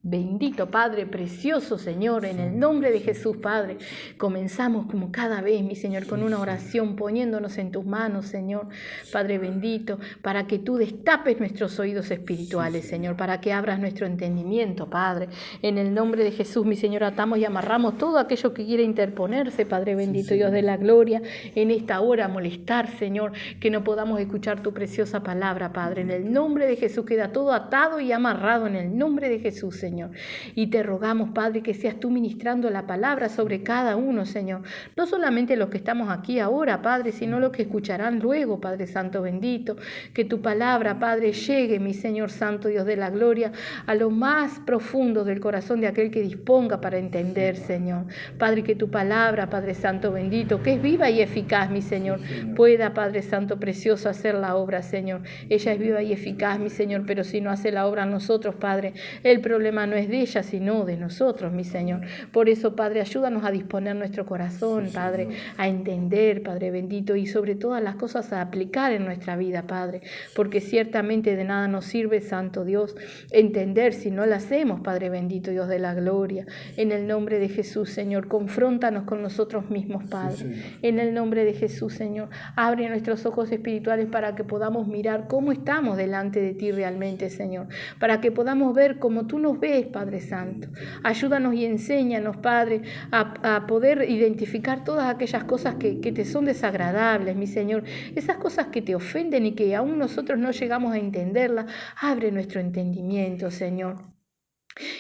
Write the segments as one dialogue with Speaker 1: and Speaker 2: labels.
Speaker 1: Bendito Padre, precioso Señor, en el nombre de Jesús, Padre, comenzamos como cada vez, mi Señor, con una oración, poniéndonos en tus manos, Señor, Padre bendito, para que tú destapes nuestros oídos espirituales, Señor, para que abras nuestro entendimiento, Padre, en el nombre de Jesús, mi Señor, atamos y amarramos todo aquello que quiera interponerse, Padre bendito, Dios de la gloria, en esta hora molestar, Señor, que no podamos escuchar tu preciosa palabra, Padre, en el nombre de Jesús, queda todo atado y amarrado en el nombre de Jesús, Señor. Y te rogamos, Padre, que seas tú ministrando la palabra sobre cada uno, Señor. No solamente los que estamos aquí ahora, Padre, sino los que escucharán luego, Padre Santo bendito. Que tu palabra, Padre, llegue, mi Señor Santo, Dios de la gloria, a lo más profundo del corazón de aquel que disponga para entender, Señor. Padre, que tu palabra, Padre Santo bendito, que es viva y eficaz, mi Señor, pueda, Padre Santo precioso, hacer la obra, Señor. Ella es viva y eficaz, mi Señor, pero si no hace la obra a nosotros, Padre, el problema no es de ella, sino de nosotros, mi Señor. Por eso, Padre, ayúdanos a disponer nuestro corazón, Padre, a entender, Padre bendito, y sobre todas las cosas a aplicar en nuestra vida, Padre, porque ciertamente de nada nos sirve, Santo Dios, entender si no lo hacemos, Padre bendito, Dios de la gloria. En el nombre de Jesús, Señor, confróntanos con nosotros mismos, Padre. En el nombre de Jesús, Señor, abre nuestros ojos espirituales para que podamos mirar cómo estamos delante de ti realmente, Señor, para que podamos ver como tú nos ves, Padre Santo. Ayúdanos y enséñanos, Padre, a poder identificar todas aquellas cosas que te son desagradables, mi Señor, esas cosas que te ofenden y que aún nosotros no llegamos a entenderlas. Abre nuestro entendimiento, Señor.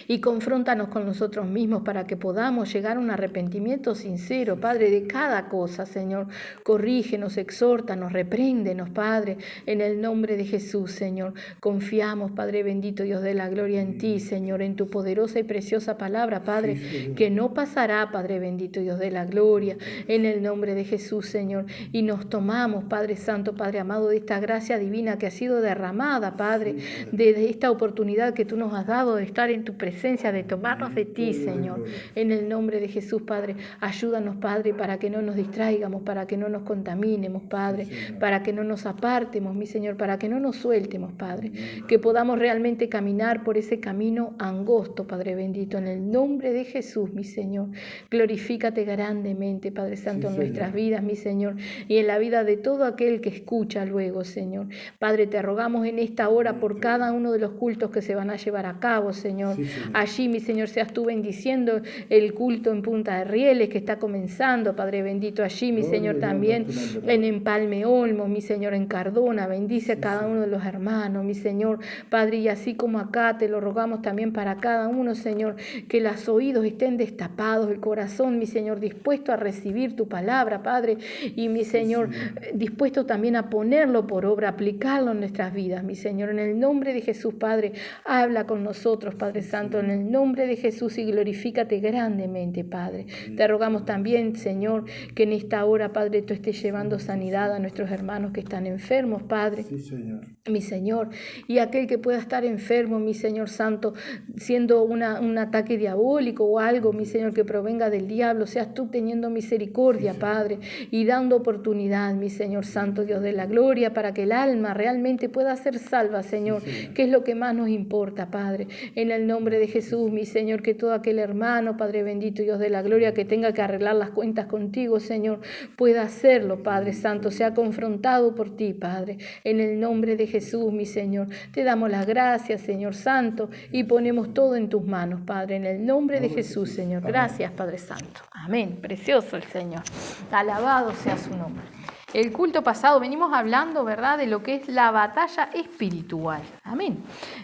Speaker 1: Y confróntanos con nosotros mismos para que podamos llegar a un arrepentimiento sincero, Padre, de cada cosa, Señor. Corrígenos, exhórtanos, repréndenos, Padre, en el nombre de Jesús, Señor. Confiamos, Padre bendito, Dios de la gloria, en ti, Señor, en tu poderosa y preciosa palabra, Padre, que no pasará, Padre bendito, Dios de la gloria, en el nombre de Jesús, Señor. Y nos tomamos, Padre Santo, Padre amado, de esta gracia divina que ha sido derramada, Padre, de esta oportunidad que tú nos has dado de estar en tu presencia, de tomarnos de ti, Señor, en el nombre de Jesús, Padre. Ayúdanos, Padre, para que no nos distraigamos, para que no nos contaminemos, Padre, para que no nos apartemos, mi Señor, para que no nos sueltemos, Padre, que podamos realmente caminar por ese camino angosto, Padre bendito, en el nombre de Jesús, mi Señor. Glorifícate grandemente, Padre Santo, en nuestras vidas, mi Señor, y en la vida de todo aquel que escucha luego, Señor. Padre, te rogamos en esta hora por cada uno de los cultos que se van a llevar a cabo, Señor. Allí, mi Señor, seas tú bendiciendo el culto en Punta de Rieles que está comenzando, Padre bendito. Allí, mi Señor, también en Empalme Olmos, mi Señor, en Cardona. Bendice a cada uno de los hermanos, mi Señor, Padre, y así como acá te lo rogamos también para cada uno, Señor, que los oídos estén destapados, el corazón, mi Señor, dispuesto a recibir tu palabra, Padre, y mi Señor, dispuesto también a ponerlo por obra, aplicarlo en nuestras vidas, mi Señor, en el nombre de Jesús, Padre, habla con nosotros, Padre Santo, en el nombre de Jesús, y glorifícate grandemente, Padre. Te rogamos también, Señor, que en esta hora, Padre, tú estés llevando sanidad a nuestros hermanos que están enfermos, Padre.
Speaker 2: Sí, Señor.
Speaker 1: Mi Señor, y aquel que pueda estar enfermo, mi Señor Santo, siendo un ataque diabólico o algo, mi Señor, que provenga del diablo, seas tú teniendo misericordia, sí, Padre, y dando oportunidad, mi Señor Santo, Dios de la gloria, para que el alma realmente pueda ser salva, Señor, sí, Señor, que es lo que más nos importa, Padre. En el nombre de Jesús, mi Señor, que todo aquel hermano, Padre bendito, Dios de la gloria, que tenga que arreglar las cuentas contigo, Señor, pueda hacerlo, Padre Santo, sea confrontado por ti, Padre. En el nombre de Jesús, mi Señor, te damos las gracias, Señor Santo, y ponemos todo en tus manos, Padre, en el nombre de Jesús, Señor. Gracias, Padre Santo. Amén. Precioso el Señor. Alabado sea su nombre. El culto pasado venimos hablando, ¿verdad?, de lo que es la batalla espiritual. Amén.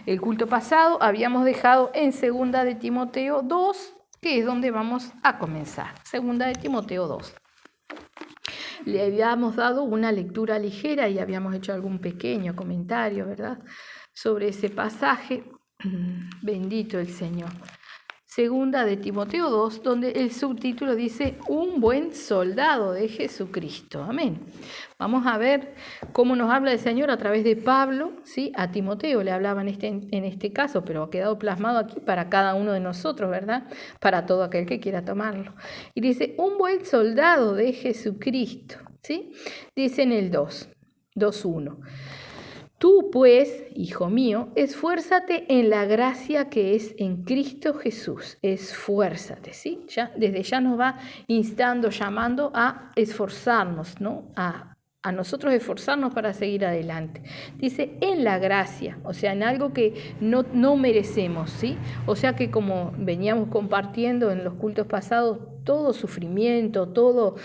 Speaker 1: El culto pasado habíamos dejado en 2 de Timoteo 2, que es donde vamos a comenzar. 2 de Timoteo 2. Le habíamos dado una lectura ligera y habíamos hecho algún pequeño comentario, ¿verdad?, sobre ese pasaje. Bendito el Señor. 2 de Timoteo 2, donde el subtítulo dice un buen soldado de Jesucristo. Amén. Vamos a ver cómo nos habla el Señor a través de Pablo, ¿sí? A Timoteo le hablaba en este caso, pero ha quedado plasmado aquí para cada uno de nosotros, ¿verdad? Para todo aquel que quiera tomarlo. Y dice, un buen soldado de Jesucristo, ¿sí? Dice en el 2.1. Tú, pues, hijo mío, esfuérzate en la gracia que es en Cristo Jesús. Esfuérzate, ¿sí? Desde ya nos va instando, llamando a esforzarnos, ¿no? A nosotros esforzarnos para seguir adelante. Dice, en la gracia, o sea, en algo que no merecemos, ¿sí? O sea que como veníamos compartiendo en los cultos pasados, todo sufrimiento, todo,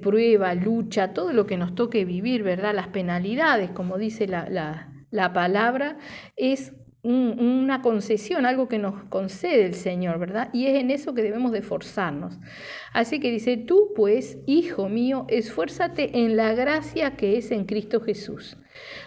Speaker 1: prueba, lucha, todo lo que nos toque vivir, ¿verdad? Las penalidades, como dice la palabra, es una concesión, algo que nos concede el Señor, ¿verdad? Y es en eso que debemos de esforzarnos. Así que dice, tú pues, hijo mío, esfuérzate en la gracia que es en Cristo Jesús.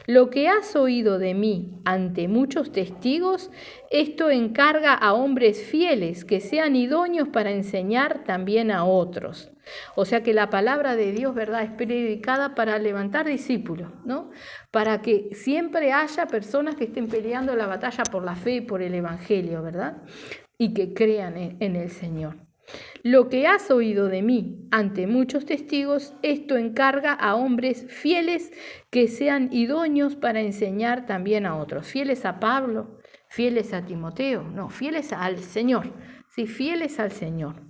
Speaker 1: Lo que has oído de mí ante muchos testigos, esto encarga a hombres fieles que sean idóneos para enseñar también a otros. O sea que la palabra de Dios, ¿verdad?, es predicada para levantar discípulos, ¿no? Para que siempre haya personas que estén peleando la batalla por la fe y por el Evangelio, ¿verdad? Y que crean en el Señor. Lo que has oído de mí ante muchos testigos, esto encarga a hombres fieles que sean idóneos para enseñar también a otros. Fieles a Pablo, fieles a Timoteo, no, fieles al Señor, sí, fieles al Señor.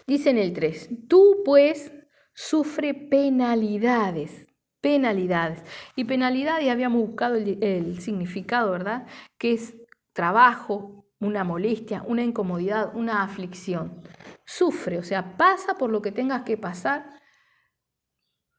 Speaker 1: Dice en el 3, tú pues sufre penalidades. Y penalidades, habíamos buscado el significado, ¿verdad? Que es trabajo, una molestia, una incomodidad, una aflicción. Sufre, o sea, pasa por lo que tengas que pasar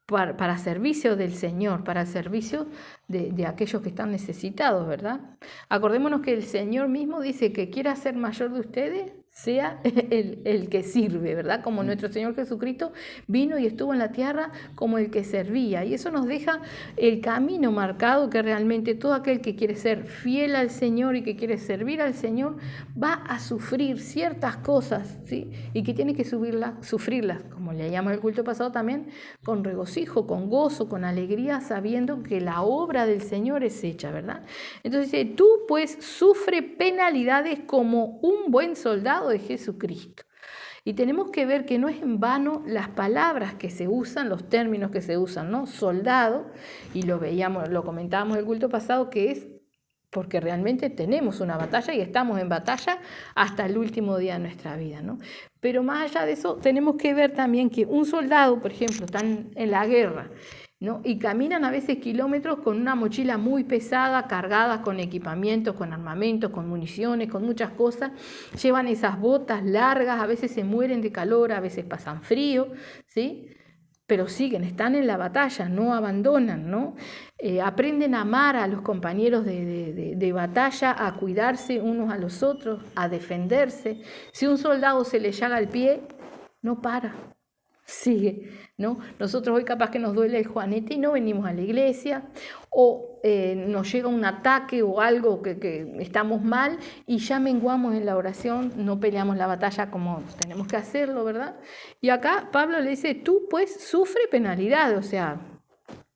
Speaker 1: para servicio del Señor, para servicio de aquellos que están necesitados, ¿verdad? Acordémonos que el Señor mismo dice que quiera ser mayor de ustedes, sea el que sirve, ¿verdad? Como nuestro Señor Jesucristo vino y estuvo en la tierra como el que servía. Y eso nos deja el camino marcado, que realmente todo aquel que quiere ser fiel al Señor y que quiere servir al Señor va a sufrir ciertas cosas, ¿sí? Y que tiene que sufrirlas, como leíamos el culto pasado también, con regocijo, con gozo, con alegría, sabiendo que la obra del Señor es hecha, ¿verdad? Entonces dice, tú pues sufre penalidades como un buen soldado de Jesucristo. Y tenemos que ver que no es en vano las palabras que se usan, los términos que se usan, ¿no? Soldado, y lo comentábamos el culto pasado, que es porque realmente tenemos una batalla y estamos en batalla hasta el último día de nuestra vida, ¿no? Pero más allá de eso, tenemos que ver también que un soldado, por ejemplo, está en la guerra, ¿no? Y caminan a veces kilómetros con una mochila muy pesada, cargadas con equipamientos, con armamentos, con municiones, con muchas cosas. Llevan esas botas largas, a veces se mueren de calor, a veces pasan frío, ¿sí? Pero siguen, están en la batalla, no abandonan, ¿no? Aprenden a amar a los compañeros de batalla, a cuidarse unos a los otros, a defenderse. Si un soldado se le llaga el pie, no para, sigue, ¿no? Nosotros hoy capaz que nos duele el juanete y no venimos a la iglesia, o nos llega un ataque o algo que estamos mal y ya menguamos en la oración, no peleamos la batalla como tenemos que hacerlo, ¿verdad? Y acá Pablo le dice, tú pues sufre penalidad, o sea,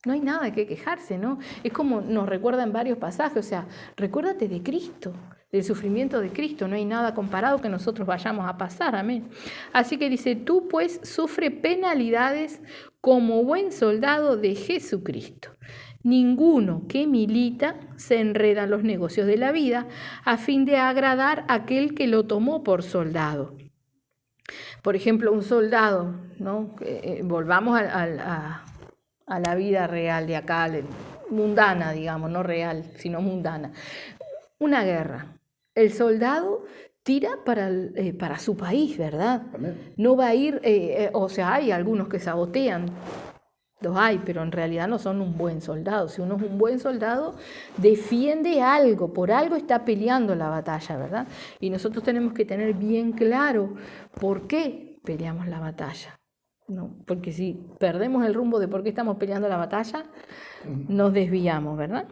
Speaker 1: no hay nada de qué quejarse, ¿no? Es como nos recuerda en varios pasajes, o sea, recuérdate de Cristo, del sufrimiento de Cristo, no hay nada comparado que nosotros vayamos a pasar, amén. Así que dice, tú pues sufre penalidades como buen soldado de Jesucristo. Ninguno que milita se enreda en los negocios de la vida a fin de agradar a aquel que lo tomó por soldado. Por ejemplo, un soldado, ¿no? Volvamos a la vida real de acá, mundana, digamos, no real, sino mundana. Una guerra. El soldado tira para su país, ¿verdad? Amén. No va a ir, o sea, hay algunos que sabotean, los hay, pero en realidad no son un buen soldado. Si uno es un buen soldado, defiende algo, por algo está peleando la batalla, ¿verdad? Y nosotros tenemos que tener bien claro por qué peleamos la batalla. No, porque si perdemos el rumbo de por qué estamos peleando la batalla, nos desviamos, ¿verdad?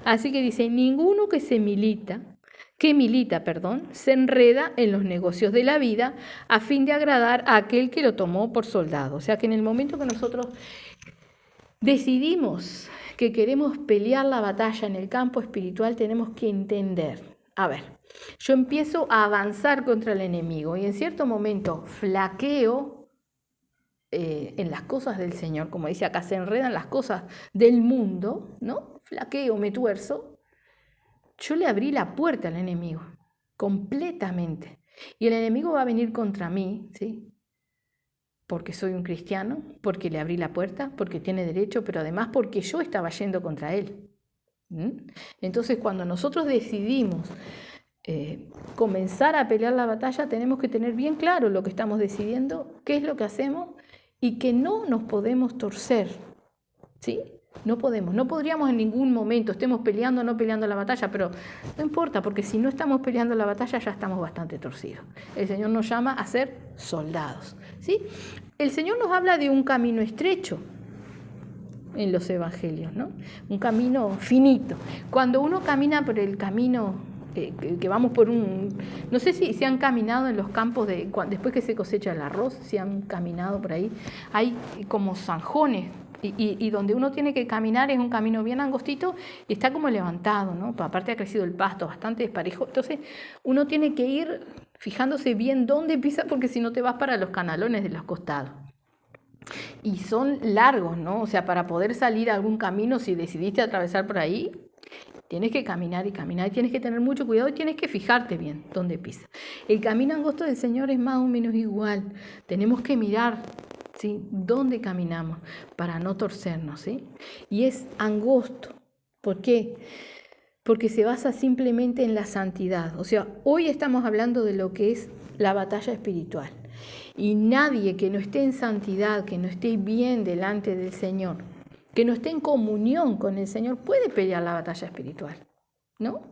Speaker 1: Así que dice, ninguno que milita, se enreda en los negocios de la vida a fin de agradar a aquel que lo tomó por soldado. O sea que en el momento que nosotros decidimos que queremos pelear la batalla en el campo espiritual, tenemos que entender, a ver, yo empiezo a avanzar contra el enemigo y en cierto momento flaqueo, en las cosas del Señor, como dice acá, se enredan las cosas del mundo, ¿no? Flaqueo, me tuerzo, yo le abrí la puerta al enemigo, completamente. Y el enemigo va a venir contra mí, ¿sí? Porque soy un cristiano, porque le abrí la puerta, porque tiene derecho, pero además porque yo estaba yendo contra él. Entonces, cuando nosotros decidimos comenzar a pelear la batalla, tenemos que tener bien claro lo que estamos decidiendo, qué es lo que hacemos y que no nos podemos torcer, ¿sí? No podríamos en ningún momento, estemos peleando o no peleando la batalla, pero no importa, porque si no estamos peleando la batalla ya estamos bastante torcidos. El Señor nos llama a ser soldados, ¿sí? El Señor nos habla de un camino estrecho en los evangelios, ¿no? Un camino finito. Cuando uno camina por el camino, que vamos por un... No sé si han caminado en los campos, después que se cosecha el arroz, si han caminado por ahí, hay como zanjones, y donde uno tiene que caminar es un camino bien angostito y está como levantado, ¿no? Aparte ha crecido el pasto bastante desparejo, entonces uno tiene que ir fijándose bien dónde pisa, porque si no te vas para los canalones de los costados. Y son largos, ¿no? O sea, para poder salir a algún camino, si decidiste atravesar por ahí, tienes que caminar y caminar, y tienes que tener mucho cuidado y tienes que fijarte bien dónde pisas. El camino angosto del Señor es más o menos igual. Tenemos que mirar, ¿sí?, dónde caminamos para no torcernos, ¿sí? Y es angosto. ¿Por qué? Porque se basa simplemente en la santidad. O sea, hoy estamos hablando de lo que es la batalla espiritual. Y nadie que no esté en santidad, que no esté bien delante del Señor, que no esté en comunión con el Señor, puede pelear la batalla espiritual, ¿no?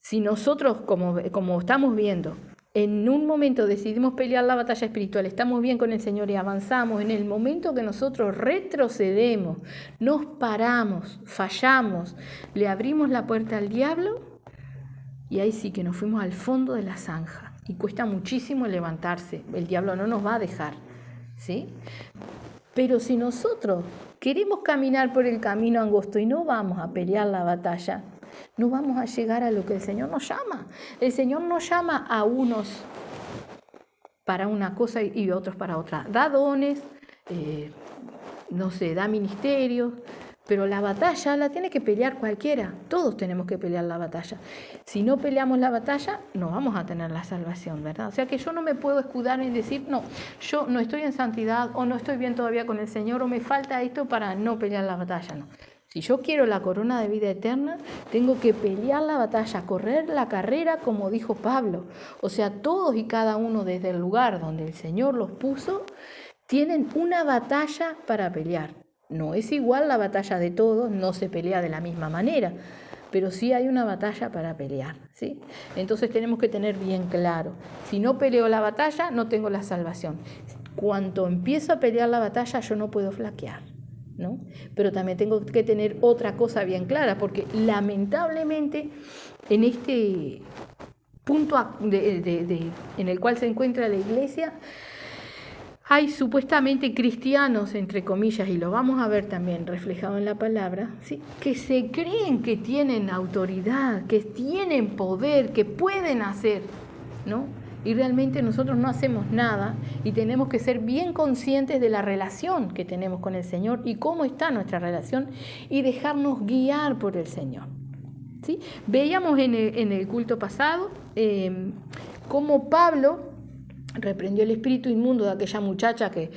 Speaker 1: Si nosotros, como estamos viendo, en un momento decidimos pelear la batalla espiritual, estamos bien con el Señor y avanzamos, en el momento que nosotros retrocedemos, nos paramos, fallamos, le abrimos la puerta al diablo, y ahí sí que nos fuimos al fondo de la zanja. Y cuesta muchísimo levantarse, el diablo no nos va a dejar, ¿sí? Pero si nosotros queremos caminar por el camino angosto y no vamos a pelear la batalla, no vamos a llegar a lo que el Señor nos llama. El Señor nos llama a unos para una cosa y a otros para otra. Da dones, da ministerios, pero la batalla la tiene que pelear cualquiera. Todos tenemos que pelear la batalla. Si no peleamos la batalla, no vamos a tener la salvación, ¿verdad? O sea que yo no me puedo escudar en decir, no, yo no estoy en santidad o no estoy bien todavía con el Señor o me falta esto para no pelear la batalla, no. Si yo quiero la corona de vida eterna, tengo que pelear la batalla, correr la carrera como dijo Pablo. O sea, todos y cada uno desde el lugar donde el Señor los puso, tienen una batalla para pelear. No es igual la batalla de todos, no se pelea de la misma manera, pero sí hay una batalla para pelear, ¿sí? Entonces tenemos que tener bien claro, si no peleo la batalla, no tengo la salvación. Cuando empiezo a pelear la batalla, yo no puedo flaquear, ¿no? Pero también tengo que tener otra cosa bien clara, porque lamentablemente en este punto en el cual se encuentra la iglesia, hay supuestamente cristianos, entre comillas, y lo vamos a ver también reflejado en la palabra, ¿sí?, que se creen que tienen autoridad, que tienen poder, que pueden hacer, ¿no? Y realmente nosotros no hacemos nada y tenemos que ser bien conscientes de la relación que tenemos con el Señor y cómo está nuestra relación y dejarnos guiar por el Señor, ¿sí? Veíamos en el culto pasado cómo Pablo reprendió el espíritu inmundo de aquella muchacha que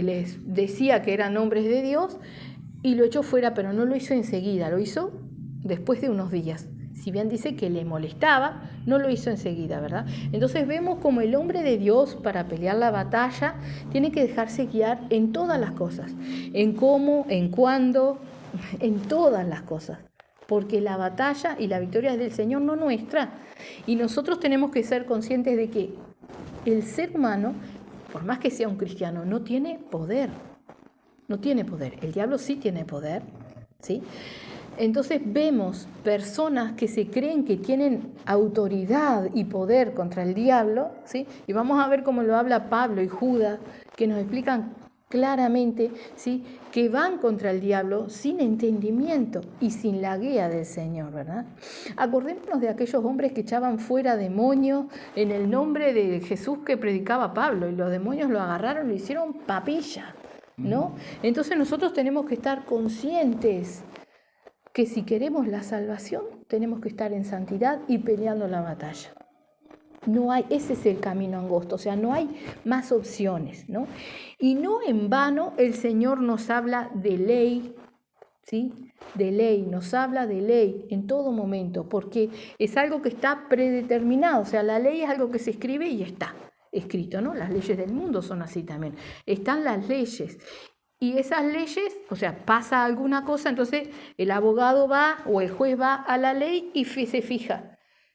Speaker 1: les decía que eran hombres de Dios y lo echó fuera, pero no lo hizo enseguida, lo hizo después de unos días. Si bien dice que le molestaba, no lo hizo enseguida, ¿verdad? Entonces vemos como el hombre de Dios, para pelear la batalla, tiene que dejarse guiar en todas las cosas, en cómo, en cuándo, en todas las cosas, porque la batalla y la victoria es del Señor, no nuestra. Y nosotros tenemos que ser conscientes de que el ser humano, por más que sea un cristiano, no tiene poder. No tiene poder. El diablo sí tiene poder, ¿sí? Entonces vemos personas que se creen que tienen autoridad y poder contra el diablo, ¿sí? Y vamos a ver cómo lo habla Pablo y Judas, que nos explican claramente, ¿sí?, que van contra el diablo sin entendimiento y sin la guía del Señor, ¿verdad? Acordémonos de aquellos hombres que echaban fuera demonios en el nombre de Jesús que predicaba Pablo, y los demonios lo agarraron y lo hicieron papilla, ¿no? Entonces nosotros tenemos que estar conscientes que si queremos la salvación, tenemos que estar en santidad y peleando la batalla. No hay, ese es el camino angosto, o sea, no hay más opciones, ¿no? Y no en vano el Señor nos habla de ley, ¿sí? De ley, nos habla de ley en todo momento, porque es algo que está predeterminado, o sea, la ley es algo que se escribe y está escrito, ¿no? Las leyes del mundo son así también, están las leyes. Y esas leyes, o sea, pasa alguna cosa, entonces el abogado va o el juez va a la ley y se fija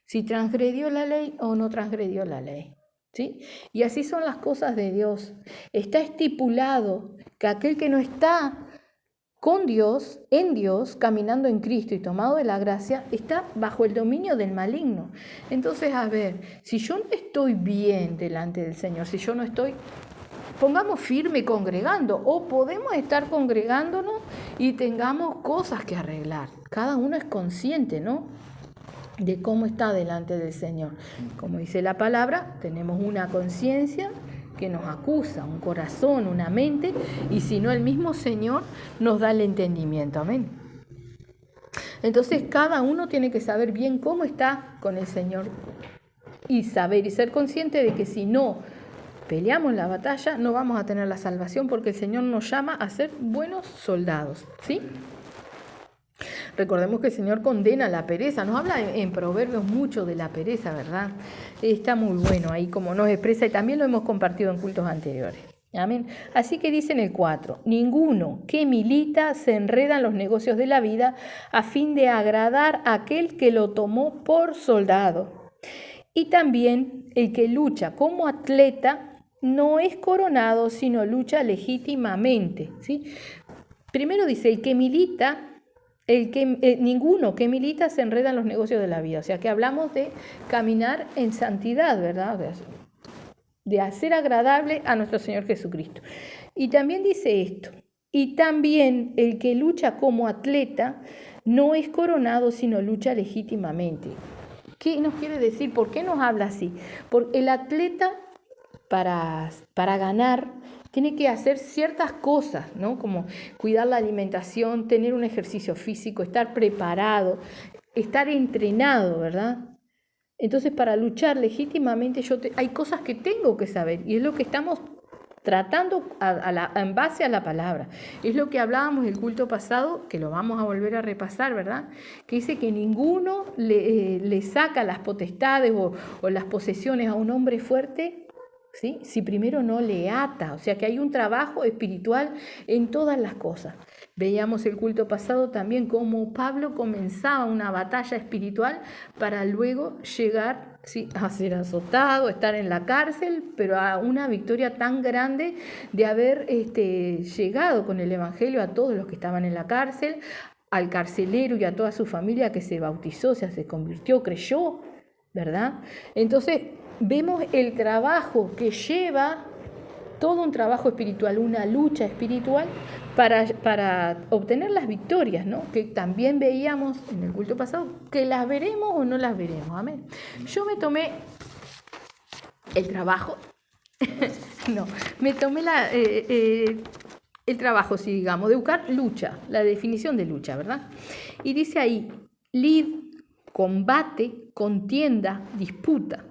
Speaker 1: si transgredió la ley o no transgredió la ley, ¿sí? Y así son las cosas de Dios. Está estipulado que aquel que no está con Dios, en Dios, caminando en Cristo y tomado de la gracia, está bajo el dominio del maligno. Entonces, a ver, si yo no estoy bien delante del Señor, si yo no estoy, pongamos firme congregando, o podemos estar congregándonos y tengamos cosas que arreglar. Cada uno es consciente, ¿no?, de cómo está delante del Señor. Como dice la palabra, tenemos una conciencia que nos acusa, un corazón, una mente, y si no, el mismo Señor nos da el entendimiento. Amén. Entonces, cada uno tiene que saber bien cómo está con el Señor y saber y ser consciente de que si no peleamos la batalla, no vamos a tener la salvación, porque el Señor nos llama a ser buenos soldados, ¿sí? Recordemos que el Señor condena la pereza, nos habla en Proverbios mucho de la pereza, ¿verdad? Está muy bueno ahí como nos expresa, y también lo hemos compartido en cultos anteriores. Amén. Así que dice en el 4, ninguno que milita se enreda en los negocios de la vida a fin de agradar a aquel que lo tomó por soldado. Y también el que lucha como atleta no es coronado, sino lucha legítimamente, ¿sí? Primero dice, el que milita, ninguno que milita se enreda en los negocios de la vida. O sea, que hablamos de caminar en santidad, ¿verdad? De hacer agradable a nuestro Señor Jesucristo. Y también dice esto, y también el que lucha como atleta no es coronado, sino lucha legítimamente. ¿Qué nos quiere decir? ¿Por qué nos habla así? Porque el atleta, para ganar, tiene que hacer ciertas cosas, ¿no? Como cuidar la alimentación, tener un ejercicio físico, estar preparado, estar entrenado, ¿verdad? Entonces, para luchar legítimamente, hay cosas que tengo que saber, y es lo que estamos tratando en base a la palabra. Es lo que hablábamos el culto pasado, que lo vamos a volver a repasar, ¿verdad? Que dice que ninguno le saca las potestades o las posesiones a un hombre fuerte, ¿sí?, si primero no le ata. O sea que hay un trabajo espiritual en todas las cosas. Veíamos el culto pasado también cómo Pablo comenzaba una batalla espiritual para luego llegar, ¿sí?, a ser azotado, estar en la cárcel, pero a una victoria tan grande de haber llegado con el evangelio a todos los que estaban en la cárcel, al carcelero y a toda su familia que se bautizó, o sea, se convirtió, creyó, ¿verdad? Entonces, vemos el trabajo que lleva, todo un trabajo espiritual, una lucha espiritual para obtener las victorias, ¿no? Que también veíamos en el culto pasado, que las veremos o no las veremos, amén. Yo me tomé el trabajo, el trabajo, sí, digamos, de buscar lucha, la definición de lucha, ¿verdad? Y dice ahí, lid, combate, contienda, disputa.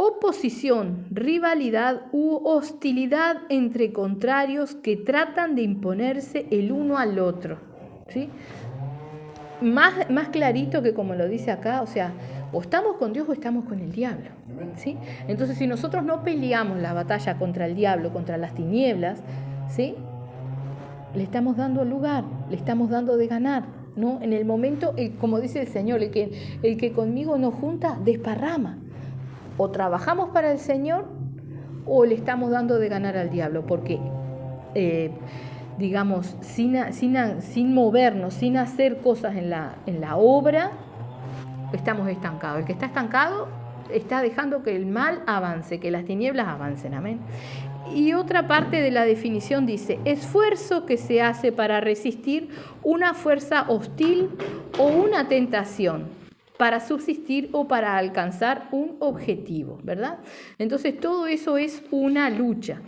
Speaker 1: Oposición, rivalidad u hostilidad entre contrarios que tratan de imponerse el uno al otro, ¿sí? Más clarito que como lo dice acá, o sea, o estamos con Dios o estamos con el diablo, ¿sí? Entonces, si nosotros no peleamos la batalla contra el diablo, contra las tinieblas, ¿sí?, le estamos dando lugar, le estamos dando de ganar, ¿no? En el momento, como dice el Señor, el que conmigo no junta, desparrama. O trabajamos para el Señor o le estamos dando de ganar al diablo, porque, digamos, sin movernos, sin hacer cosas en la obra, estamos estancados. El que está estancado está dejando que el mal avance, que las tinieblas avancen, amén. Y otra parte de la definición dice, esfuerzo que se hace para resistir una fuerza hostil o una tentación, para subsistir o para alcanzar un objetivo, ¿verdad? Entonces todo eso es una lucha.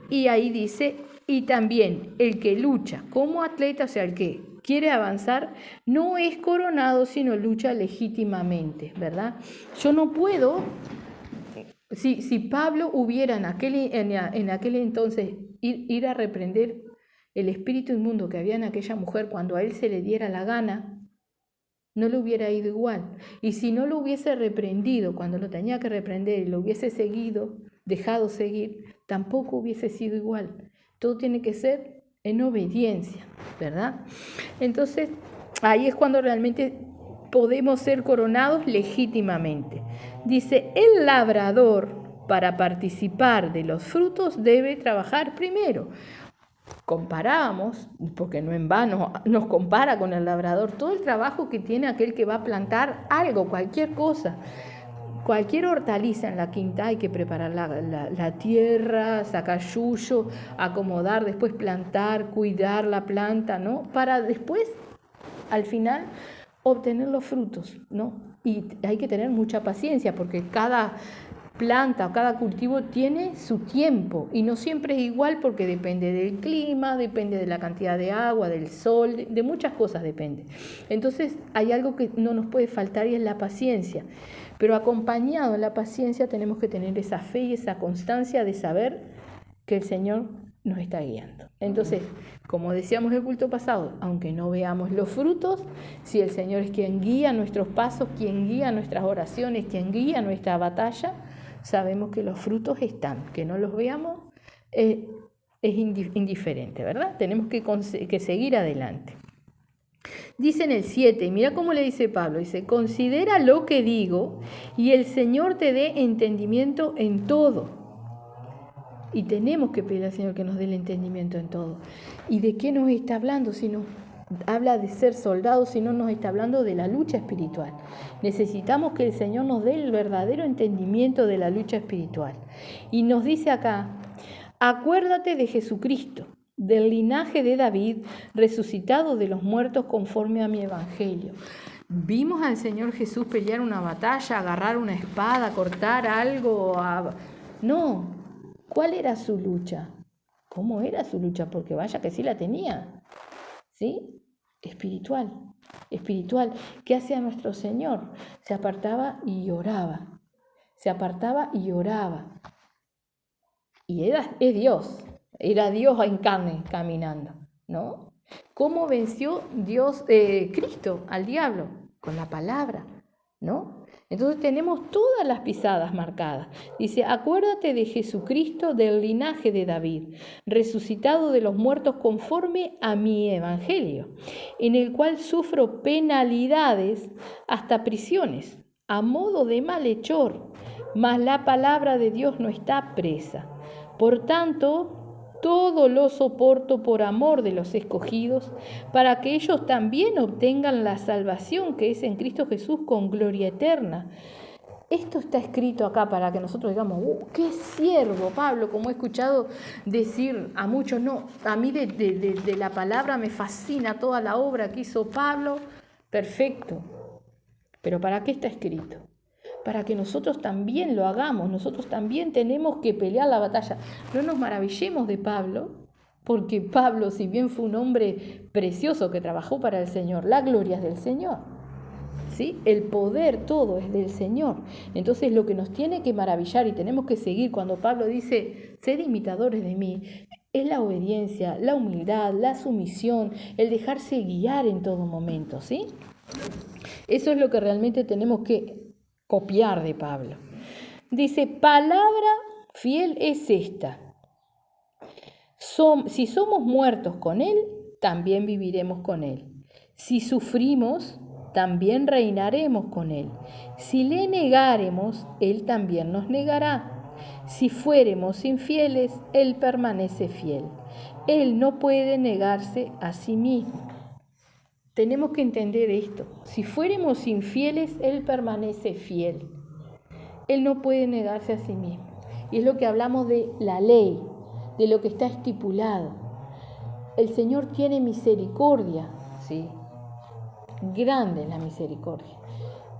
Speaker 1: Y ahí dice, y también el que lucha como atleta, o sea, el que quiere avanzar, no es coronado, sino lucha legítimamente, ¿verdad? Yo no puedo... Si Pablo hubiera en aquel entonces ir a reprender el espíritu inmundo que había en aquella mujer cuando a él se le diera la gana, no le hubiera ido igual. Y si no lo hubiese reprendido cuando lo tenía que reprender y lo hubiese dejado seguir, tampoco hubiese sido igual. Todo tiene que ser en obediencia, ¿verdad? Entonces, ahí es cuando realmente podemos ser coronados legítimamente. Dice, el labrador para participar de los frutos debe trabajar primero. Comparábamos, porque no en vano nos compara con el labrador, todo el trabajo que tiene aquel que va a plantar algo, cualquier cosa. Cualquier hortaliza en la quinta hay que preparar la tierra, sacar yuyo, acomodar, después plantar, cuidar la planta, ¿no? Para después, al final, obtener los frutos, ¿no? Y hay que tener mucha paciencia porque cada planta o cada cultivo tiene su tiempo y no siempre es igual porque depende del clima, depende de la cantidad de agua, del sol, de muchas cosas depende. Entonces hay algo que no nos puede faltar y es la paciencia. Pero acompañado de la paciencia tenemos que tener esa fe y esa constancia de saber que el Señor nos está guiando. Entonces, como decíamos en el culto pasado, aunque no veamos los frutos, si el Señor es quien guía nuestros pasos, quien guía nuestras oraciones, quien guía nuestra batalla, sabemos que los frutos están. Que no los veamos es indiferente, ¿verdad? Tenemos que seguir adelante. Dice en el 7, mira cómo le dice Pablo, dice, considera lo que digo y el Señor te dé entendimiento en todo. Y tenemos que pedir al Señor que nos dé el entendimiento en todo. ¿Y de qué nos está hablando? Si nos habla de ser soldados, si no nos está hablando de la lucha espiritual. Necesitamos que el Señor nos dé el verdadero entendimiento de la lucha espiritual. Y nos dice acá, acuérdate de Jesucristo, del linaje de David, resucitado de los muertos conforme a mi evangelio. Vimos al Señor Jesús pelear una batalla, agarrar una espada, cortar algo. No, ¿cuál era su lucha? ¿Cómo era su lucha? Porque vaya que sí la tenía. ¿Sí? Espiritual. ¿Qué hacía nuestro Señor? Se apartaba y oraba. Y es Dios. Era Dios en carne caminando, ¿no? ¿Cómo venció Cristo al diablo? Con la palabra, ¿no? Entonces tenemos todas las pisadas marcadas. Dice, acuérdate de Jesucristo del linaje de David, resucitado de los muertos conforme a mi evangelio, en el cual sufro penalidades hasta prisiones, a modo de malhechor, mas la palabra de Dios no está presa. Por tanto, todo lo soporto por amor de los escogidos, para que ellos también obtengan la salvación que es en Cristo Jesús con gloria eterna. Esto está escrito acá para que nosotros digamos, qué siervo, Pablo, como he escuchado decir a muchos, no, a mí de la palabra me fascina toda la obra que hizo Pablo, perfecto, pero ¿para qué está escrito? Para que nosotros también lo hagamos, nosotros también tenemos que pelear la batalla. No nos maravillemos de Pablo, porque Pablo, si bien fue un hombre precioso que trabajó para el Señor, la gloria es del Señor, ¿sí? El poder, todo es del Señor. Entonces lo que nos tiene que maravillar y tenemos que seguir cuando Pablo dice, sed imitadores de mí, es la obediencia, la humildad, la sumisión, el dejarse guiar en todo momento, ¿sí? Eso es lo que realmente tenemos que copiar de Pablo. Dice, palabra fiel es esta. Si somos muertos con Él, también viviremos con Él. Si sufrimos, también reinaremos con Él. Si le negáremos, Él también nos negará. Si fuéremos infieles, Él permanece fiel. Él no puede negarse a sí mismo. Tenemos que entender esto. Si fuéramos infieles, Él permanece fiel. Él no puede negarse a sí mismo. Y es lo que hablamos de la ley. de lo que está estipulado. El Señor tiene misericordia, ¿sí? Grande es la misericordia.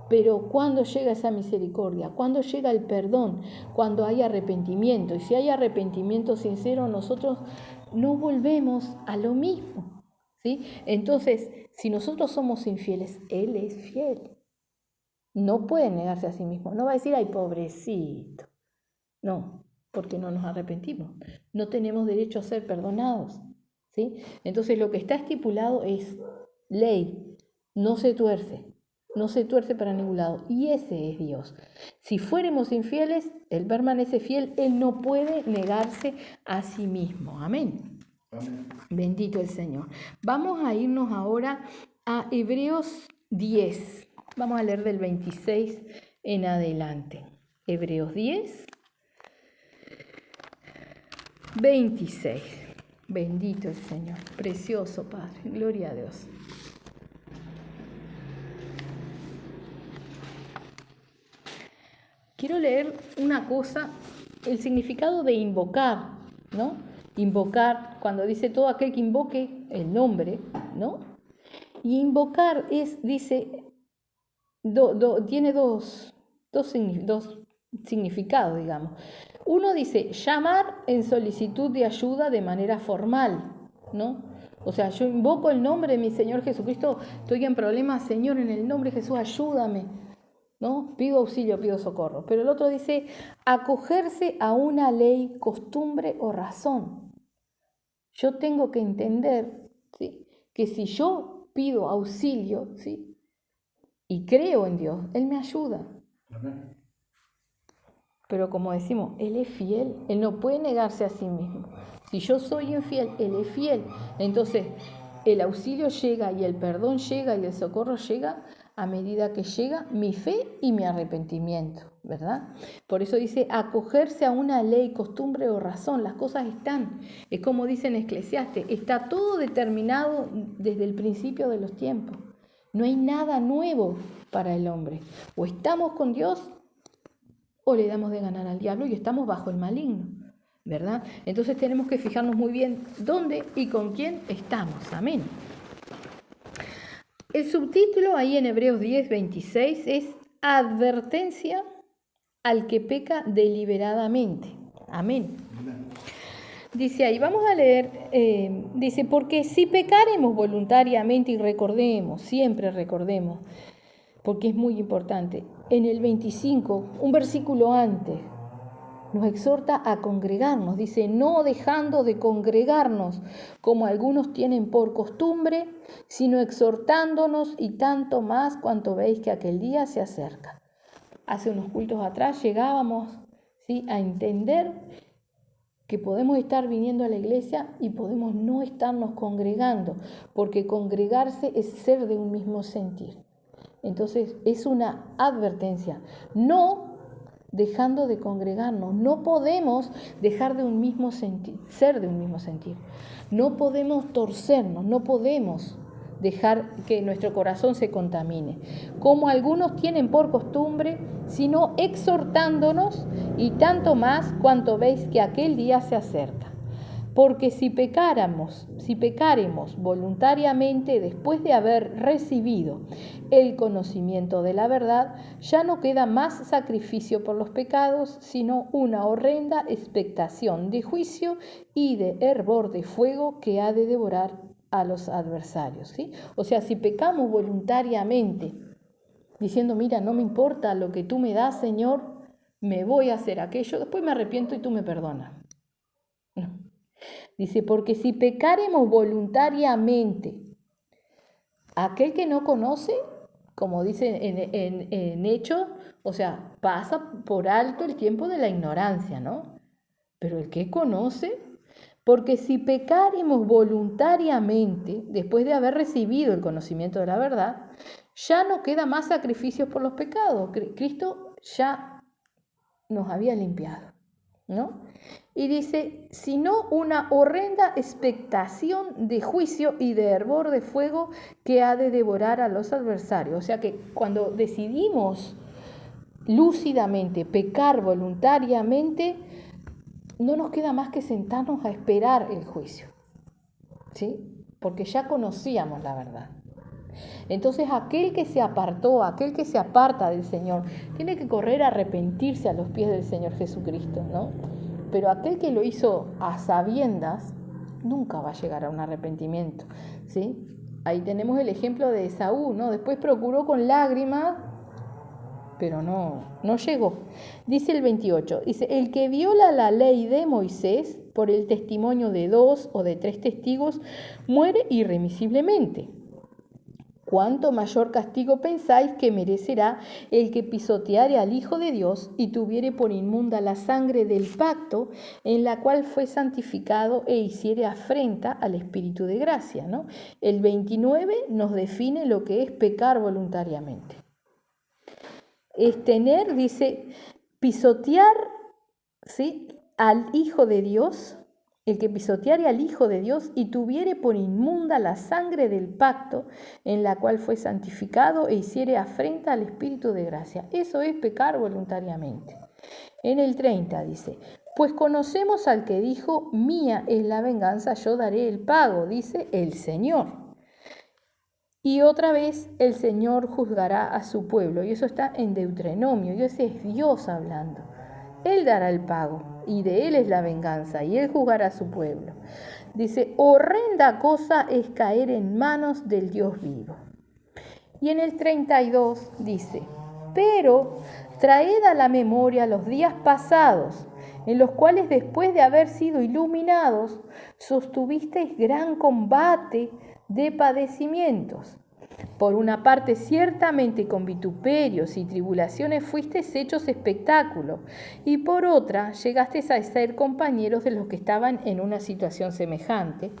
Speaker 1: Pero ¿cuándo llega esa misericordia? ¿Cuándo llega el perdón? Cuando hay arrepentimiento. Y si hay arrepentimiento sincero, nosotros no volvemos a lo mismo, ¿sí? Entonces, si nosotros somos infieles, Él es fiel. No puede negarse a sí mismo. No va a decir, ay, pobrecito. No, porque no nos arrepentimos. No tenemos derecho a ser perdonados, ¿sí? Entonces, lo que está estipulado es ley. No se tuerce. No se tuerce para ningún lado. Y ese es Dios. Si fuéramos infieles, Él permanece fiel. Él no puede negarse a sí mismo. Amén. Amén. Bendito el Señor. Vamos a irnos ahora a Hebreos 10. Vamos a leer del 26 en adelante. Hebreos 10, 26. Bendito el Señor. Precioso Padre. Gloria a Dios. Quiero leer una cosa, el significado de invocar, ¿no? Invocar, cuando dice todo aquel que invoque el nombre, ¿no? Y invocar tiene dos significados, digamos. Uno dice llamar en solicitud de ayuda de manera formal, ¿no? O sea, yo invoco el nombre de mi Señor Jesucristo, estoy en problemas, Señor, en el nombre de Jesús, ayúdame, ¿no? Pido auxilio, pido socorro. Pero el otro dice acogerse a una ley, costumbre o razón. Yo tengo que entender, ¿sí?, que si yo pido auxilio, ¿sí?, y creo en Dios, Él me ayuda. Amén. Pero como decimos, Él es fiel, Él no puede negarse a sí mismo. Si yo soy infiel, Él es fiel. Entonces, el auxilio llega y el perdón llega y el socorro llega a medida que llega mi fe y mi arrepentimiento, ¿verdad? Por eso dice acogerse a una ley, costumbre o razón. Las cosas están, es como dice en Eclesiastes, está todo determinado desde el principio de los tiempos. No hay nada nuevo para el hombre. O estamos con Dios o le damos de ganar al diablo y estamos bajo el maligno, ¿verdad? Entonces tenemos que fijarnos muy bien dónde y con quién estamos. Amén. El subtítulo ahí en Hebreos 10, 26 es advertencia al que peca deliberadamente. Amén. Dice ahí, vamos a leer, dice, porque si pecaremos voluntariamente, y recordemos, siempre recordemos, porque es muy importante, en el 25, un versículo antes, nos exhorta a congregarnos, dice, no dejando de congregarnos como algunos tienen por costumbre, sino exhortándonos y tanto más cuanto veis que aquel día se acerca. Hace unos cultos atrás llegábamos, ¿sí?, a entender que podemos estar viniendo a la iglesia y podemos no estarnos congregando, porque congregarse es ser de un mismo sentir. Entonces es una advertencia, no dejando de congregarnos, no podemos dejar de un mismo sentir, ser de un mismo sentir, no podemos torcernos, no podemos dejar que nuestro corazón se contamine, como algunos tienen por costumbre, sino exhortándonos y tanto más cuanto veis que aquel día se acerca. Porque si pecaremos voluntariamente después de haber recibido el conocimiento de la verdad, ya no queda más sacrificio por los pecados, sino una horrenda expectación de juicio y de hervor de fuego que ha de devorar a los adversarios, ¿sí? O sea, si pecamos voluntariamente, diciendo, mira, no me importa lo que tú me das, Señor, me voy a hacer aquello, después me arrepiento y tú me perdonas. No. Dice, porque si pecaremos voluntariamente, aquel que no conoce, como dice en Hechos, o sea, pasa por alto el tiempo de la ignorancia, ¿no? Pero el que conoce, porque si pecaremos voluntariamente, después de haber recibido el conocimiento de la verdad, ya no queda más sacrificios por los pecados. Cristo ya nos había limpiado, ¿no? Y dice, sino una horrenda expectación de juicio y de hervor de fuego que ha de devorar a los adversarios. O sea que cuando decidimos lúcidamente pecar voluntariamente, no nos queda más que sentarnos a esperar el juicio, ¿sí? Porque ya conocíamos la verdad. Entonces aquel que se apartó, aquel que se aparta del Señor, tiene que correr a arrepentirse a los pies del Señor Jesucristo, ¿no? Pero aquel que lo hizo a sabiendas, nunca va a llegar a un arrepentimiento, ¿sí? Ahí tenemos el ejemplo de Esaú, ¿no? Después procuró con lágrimas, pero no llegó. Dice el 28, dice, el que viola la ley de Moisés por el testimonio de 2 o de 3 testigos, muere irremisiblemente. ¿Cuánto mayor castigo pensáis que merecerá el que pisoteare al Hijo de Dios y tuviere por inmunda la sangre del pacto en la cual fue santificado e hiciere afrenta al Espíritu de gracia, ¿no? El 29 nos define lo que es pecar voluntariamente. Es tener, dice, pisotear, ¿sí?, al Hijo de Dios. El que pisoteare al Hijo de Dios y tuviere por inmunda la sangre del pacto en la cual fue santificado e hiciere afrenta al Espíritu de gracia. Eso es pecar voluntariamente. En el 30 dice, pues conocemos al que dijo, mía es la venganza, yo daré el pago, dice el Señor. Y otra vez el Señor juzgará a su pueblo. Y eso está en Deuteronomio. Y ese es Dios hablando. Él dará el pago y de Él es la venganza y Él juzgará a su pueblo. Dice, horrenda cosa es caer en manos del Dios vivo. Y en el 32 dice, pero traed a la memoria los días pasados, en los cuales después de haber sido iluminados, sostuvisteis gran combate de padecimientos. Por una parte, ciertamente con vituperios y tribulaciones fuisteis hechos espectáculo, y por otra, llegasteis a ser compañeros de los que estaban en una situación semejante,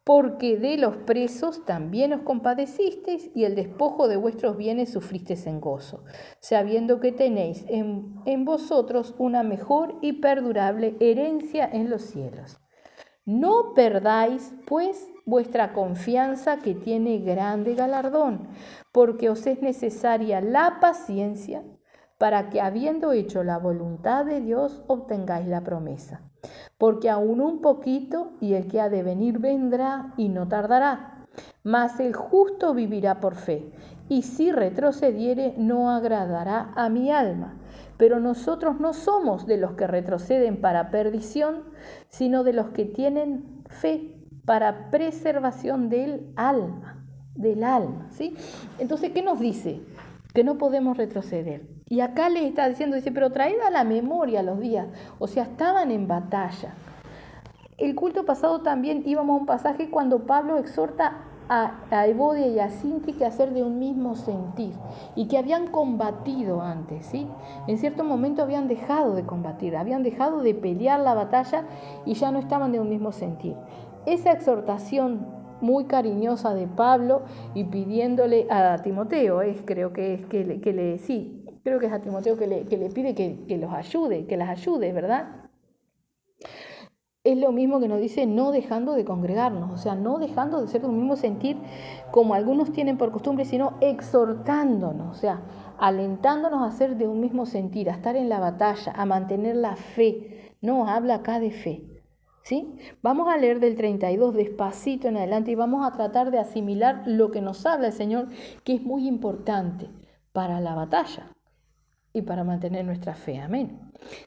Speaker 1: porque de los presos también os compadecisteis, y el despojo de vuestros bienes sufristeis en gozo, sabiendo que tenéis en vosotros una mejor y perdurable herencia en los cielos. No perdáis, pues, vuestra confianza que tiene grande galardón, porque os es necesaria la paciencia para que, habiendo hecho la voluntad de Dios, obtengáis la promesa. Porque aún un poquito, y el que ha de venir vendrá y no tardará. Mas el justo vivirá por fe, y si retrocediere no agradará a mi alma. Pero nosotros no somos de los que retroceden para perdición, sino de los que tienen fe para preservación del alma, ¿sí? Entonces, ¿qué nos dice? Que no podemos retroceder. Y acá le está diciendo, dice, pero traed a la memoria los días, o sea, estaban en batalla. El culto pasado también íbamos a un pasaje cuando Pablo exhorta a Evodia y a Sintique a ser de un mismo sentir y que habían combatido antes, ¿sí? En cierto momento habían dejado de combatir, habían dejado de pelear la batalla y ya no estaban de un mismo sentir. Esa exhortación muy cariñosa de Pablo y pidiéndole a Timoteo, creo que es a Timoteo que le pide que los ayude, que las ayude, ¿verdad? Es lo mismo que nos dice no dejando de congregarnos, o sea, no dejando de ser de un mismo sentir como algunos tienen por costumbre, sino exhortándonos, o sea, alentándonos a ser de un mismo sentir, a estar en la batalla, a mantener la fe. No, habla acá de fe, ¿sí? Vamos a leer del 32 despacito en adelante y vamos a tratar de asimilar lo que nos habla el Señor, que es muy importante para la batalla y para mantener nuestra fe. Amén.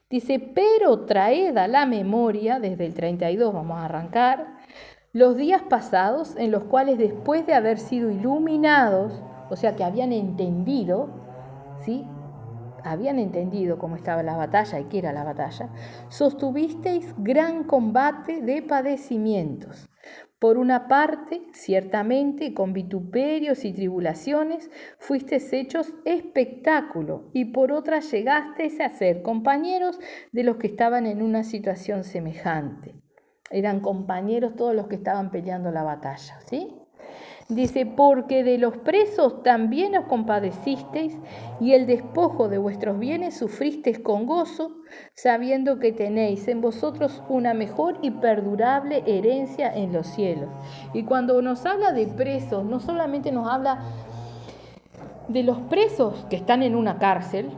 Speaker 1: Dice, pero traed a la memoria, desde el 32 vamos a arrancar, los días pasados en los cuales después de haber sido iluminados, o sea que habían entendido, ¿sí? Habían entendido cómo estaba la batalla y qué era la batalla, sostuvisteis gran combate de padecimientos. Por una parte, ciertamente, con vituperios y tribulaciones, fuisteis hechos espectáculo, y por otra llegasteis a ser compañeros de los que estaban en una situación semejante. Eran compañeros todos los que estaban peleando la batalla, ¿sí? Dice, porque de los presos también os compadecisteis y el despojo de vuestros bienes sufristeis con gozo, sabiendo que tenéis en vosotros una mejor y perdurable herencia en los cielos. Y cuando nos habla de presos, no solamente nos habla de los presos que están en una cárcel,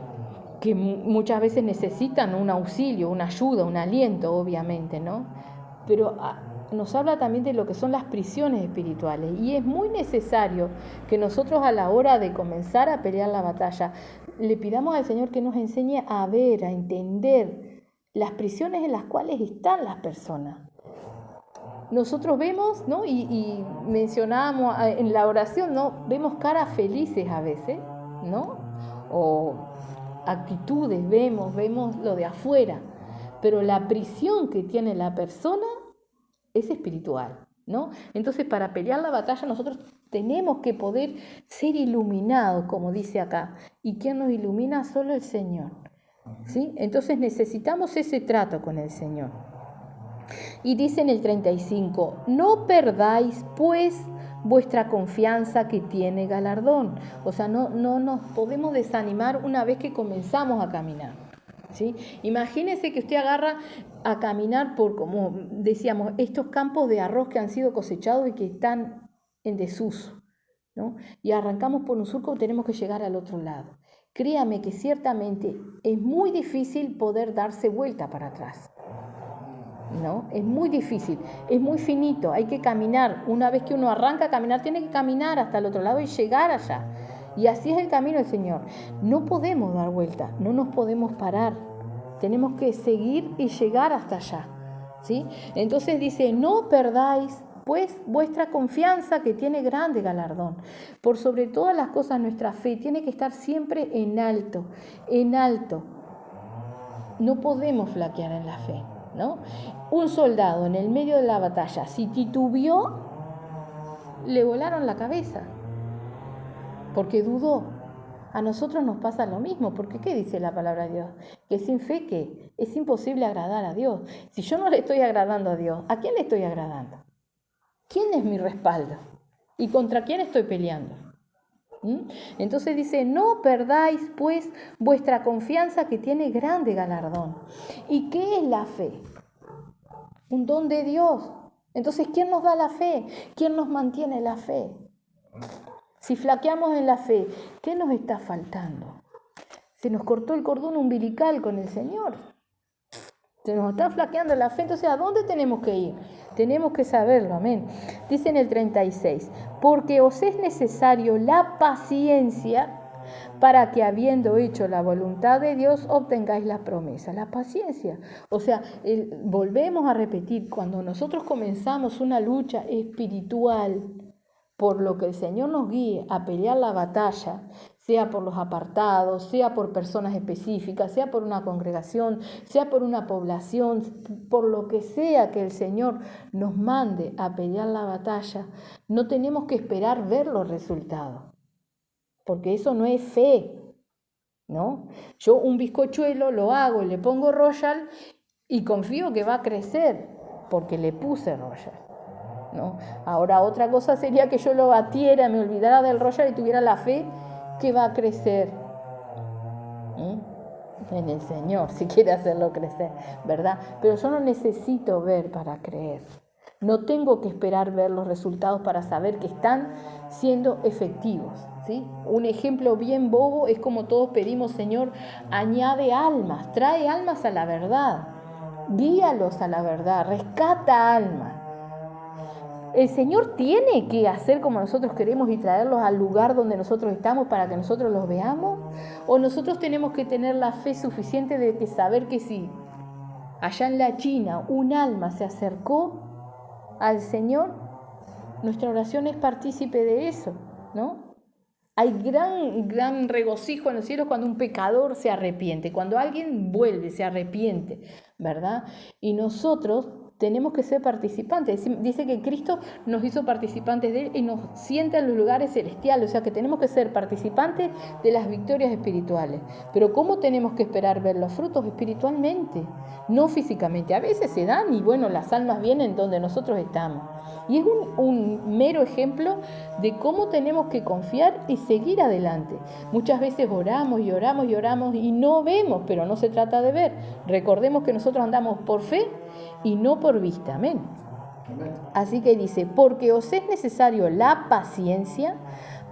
Speaker 1: que muchas veces necesitan un auxilio, una ayuda, un aliento, obviamente, ¿no? Pero nos habla también de lo que son las prisiones espirituales, y es muy necesario que nosotros, a la hora de comenzar a pelear la batalla, le pidamos al Señor que nos enseñe a ver, a entender las prisiones en las cuales están las personas. Nosotros vemos, ¿no? Y mencionábamos en la oración, ¿no? Vemos caras felices a veces, ¿no? O actitudes, vemos lo de afuera, pero la prisión que tiene la persona es espiritual, ¿no? Entonces, para pelear la batalla nosotros tenemos que poder ser iluminados, como dice acá. ¿Y quién nos ilumina? Solo el Señor, ¿sí? Entonces necesitamos ese trato con el Señor. Y dice en el 35, no perdáis pues vuestra confianza, que tiene galardón. O sea, no nos podemos desanimar una vez que comenzamos a caminar, ¿sí? Imagínese que usted agarra a caminar por, como decíamos, estos campos de arroz que han sido cosechados y que están en desuso, ¿no? Y arrancamos por un surco, tenemos que llegar al otro lado. Créame que ciertamente es muy difícil poder darse vuelta para atrás, ¿no? Es muy difícil, es muy finito, hay que caminar. Una vez que uno arranca a caminar, tiene que caminar hasta el otro lado y llegar allá. Y así es el camino del Señor. No podemos dar vuelta, no nos podemos parar. Tenemos que seguir y llegar hasta allá, ¿sí? Entonces dice, no perdáis pues vuestra confianza, que tiene grande galardón. Por sobre todas las cosas, nuestra fe tiene que estar siempre en alto, en alto. No podemos flaquear en la fe, ¿no? Un soldado en el medio de la batalla, si titubeó, le volaron la cabeza, porque dudó. A nosotros nos pasa lo mismo, porque ¿qué dice la palabra de Dios? Que sin fe, ¿qué? Es imposible agradar a Dios. Si yo no le estoy agradando a Dios, ¿a quién le estoy agradando? ¿Quién es mi respaldo? ¿Y contra quién estoy peleando? Entonces dice, no perdáis pues vuestra confianza, que tiene grande galardón. ¿Y qué es la fe? Un don de Dios. Entonces, ¿quién nos da la fe? ¿Quién nos mantiene la fe? Si flaqueamos en la fe, ¿qué nos está faltando? Se nos cortó el cordón umbilical con el Señor. Se nos está flaqueando la fe. Entonces, ¿a dónde tenemos que ir? Tenemos que saberlo, amén. Dice en el 36, porque os es necesario la paciencia, para que, habiendo hecho la voluntad de Dios, obtengáis la promesa. La paciencia. O sea, volvemos a repetir, cuando nosotros comenzamos una lucha espiritual, por lo que el Señor nos guíe a pelear la batalla, sea por los apartados, sea por personas específicas, sea por una congregación, sea por una población, por lo que sea que el Señor nos mande a pelear la batalla, no tenemos que esperar ver los resultados, porque eso no es fe, ¿no? Yo un bizcochuelo lo hago, le pongo Royal y confío que va a crecer, porque le puse Royal, ¿no? Ahora otra cosa sería que yo lo batiera, me olvidara del Royal y tuviera la fe que va a crecer en el Señor, si quiere hacerlo crecer, ¿verdad? Pero yo no necesito ver para creer. No tengo que esperar ver los resultados para saber que están siendo efectivos, ¿sí? Un ejemplo bien bobo es como todos pedimos, Señor, añade almas, trae almas a la verdad, guíalos a la verdad, rescata almas. El Señor tiene que hacer como nosotros queremos y traerlos al lugar donde nosotros estamos para que nosotros los veamos, o nosotros tenemos que tener la fe suficiente de que saber que si allá en la China un alma se acercó al Señor, nuestra oración es partícipe de eso, ¿no? Hay gran regocijo en los cielos cuando un pecador se arrepiente, cuando alguien vuelve, se arrepiente, ¿verdad? Y nosotros tenemos que ser participantes. Dice que Cristo nos hizo participantes de Él y nos sienta en los lugares celestiales. O sea que tenemos que ser participantes de las victorias espirituales. Pero ¿cómo tenemos que esperar ver los frutos? Espiritualmente, no físicamente. A veces se dan y bueno, las almas vienen donde nosotros estamos. Y es un mero ejemplo de cómo tenemos que confiar y seguir adelante. Muchas veces oramos y oramos y oramos y no vemos, pero no se trata de ver. Recordemos que nosotros andamos por fe y no por vista, amén. Así que dice, porque os es necesario la paciencia,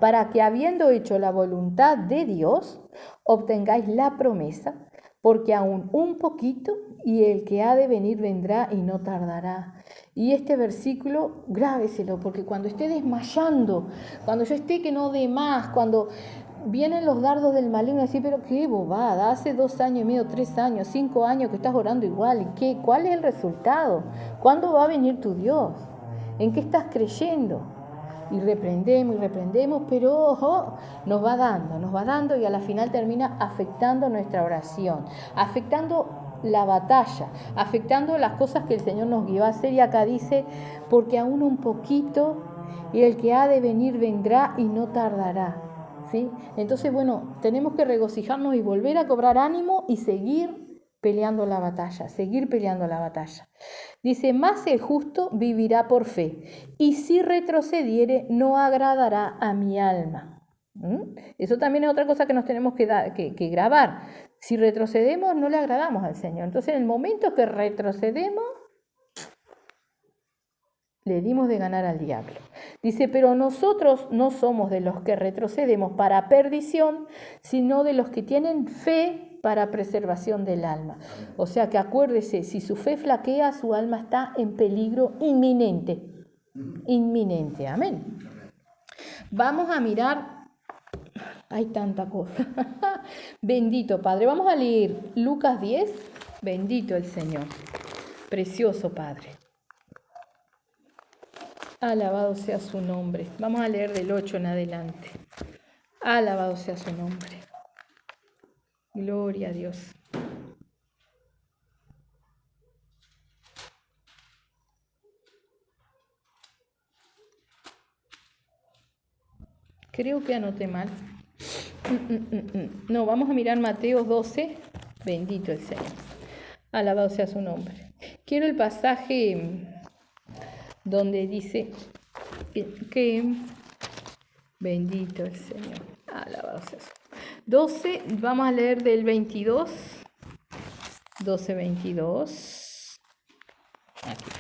Speaker 1: para que habiendo hecho la voluntad de Dios, obtengáis la promesa, porque aún un poquito y el que ha de venir vendrá y no tardará. Y este versículo, grábeselo, porque cuando esté desmayando, cuando yo esté que no dé más, cuando vienen los dardos del maligno, así, pero qué bobada, hace 2 años y medio, 3 años, 5 años que estás orando igual, ¿y qué? ¿Cuál es el resultado? ¿Cuándo va a venir tu Dios? ¿En qué estás creyendo? Y reprendemos, pero ojo, nos va dando y a la final termina afectando nuestra oración, afectando la batalla, afectando las cosas que el Señor nos guió a hacer. Y acá dice, porque aún un poquito y el que ha de venir vendrá y no tardará. ¿Sí? Entonces, bueno, tenemos que regocijarnos y volver a cobrar ánimo y seguir peleando la batalla, Dice, más el justo vivirá por fe, y si retrocediere no agradará a mi alma. Eso también es otra cosa que nos tenemos que grabar. Si retrocedemos no le agradamos al Señor. Entonces, en el momento que retrocedemos, le dimos de ganar al diablo. Dice, pero nosotros no somos de los que retrocedemos para perdición, sino de los que tienen fe para preservación del alma. O sea que acuérdese, si su fe flaquea, su alma está en peligro inminente. Inminente, amén. Vamos a mirar, hay tanta cosa. Bendito Padre, vamos a leer Lucas 10, bendito el Señor, precioso Padre. Alabado sea su nombre. Vamos a leer del 8 en adelante. Alabado sea su nombre. Gloria a Dios. Creo que anoté mal. No, vamos a mirar Mateo 12. Bendito el Señor. Alabado sea su nombre. Quiero el pasaje donde dice que bendito el Señor. Alabado sea su nombre. 12, vamos a leer del 22. 12, 22. Aquí.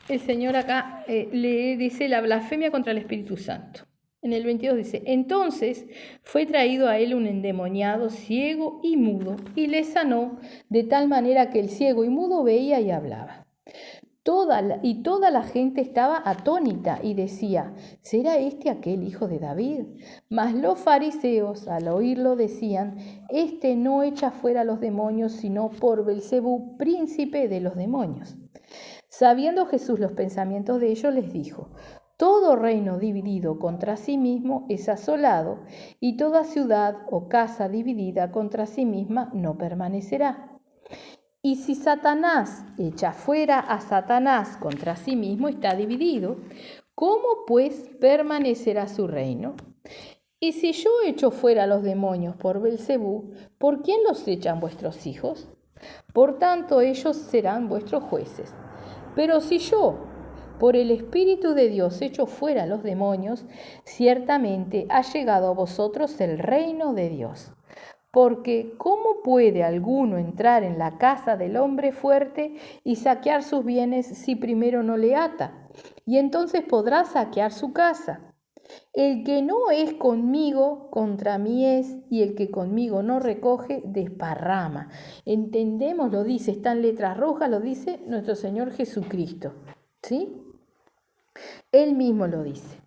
Speaker 1: El Señor acá le dice la blasfemia contra el Espíritu Santo. En el 22 dice, entonces fue traído a él un endemoniado ciego y mudo, y le sanó de tal manera que el ciego y mudo veía y hablaba. Toda la gente estaba atónita y decía, ¿será este aquel hijo de David? Mas los fariseos al oírlo decían, este no echa fuera a los demonios, sino por Belcebú, príncipe de los demonios. Sabiendo Jesús los pensamientos de ellos, les dijo, todo reino dividido contra sí mismo es asolado, y toda ciudad o casa dividida contra sí misma no permanecerá. Y si Satanás echa fuera a Satanás contra sí mismo, está dividido, ¿cómo pues permanecerá su reino? Y si yo echo fuera a los demonios por Belcebú, ¿por quién los echan vuestros hijos? Por tanto, ellos serán vuestros jueces. Pero si yo, por el Espíritu de Dios, echo fuera a los demonios, ciertamente ha llegado a vosotros el reino de Dios. Porque ¿cómo puede alguno entrar en la casa del hombre fuerte y saquear sus bienes si primero no le ata? Y entonces podrá saquear su casa. El que no es conmigo, contra mí es, y el que conmigo no recoge, desparrama. Entendemos, lo dice, está en letras rojas, lo dice nuestro Señor Jesucristo. ¿Sí? Él mismo lo dice.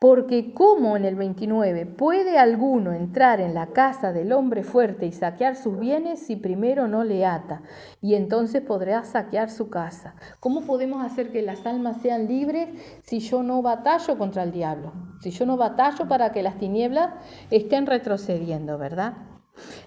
Speaker 1: Porque ¿cómo en el 29 puede alguno entrar en la casa del hombre fuerte y saquear sus bienes si primero no le ata? Y entonces podrá saquear su casa. ¿Cómo podemos hacer que las almas sean libres si yo no batallo contra el diablo? Si yo no batallo para que las tinieblas estén retrocediendo, ¿verdad?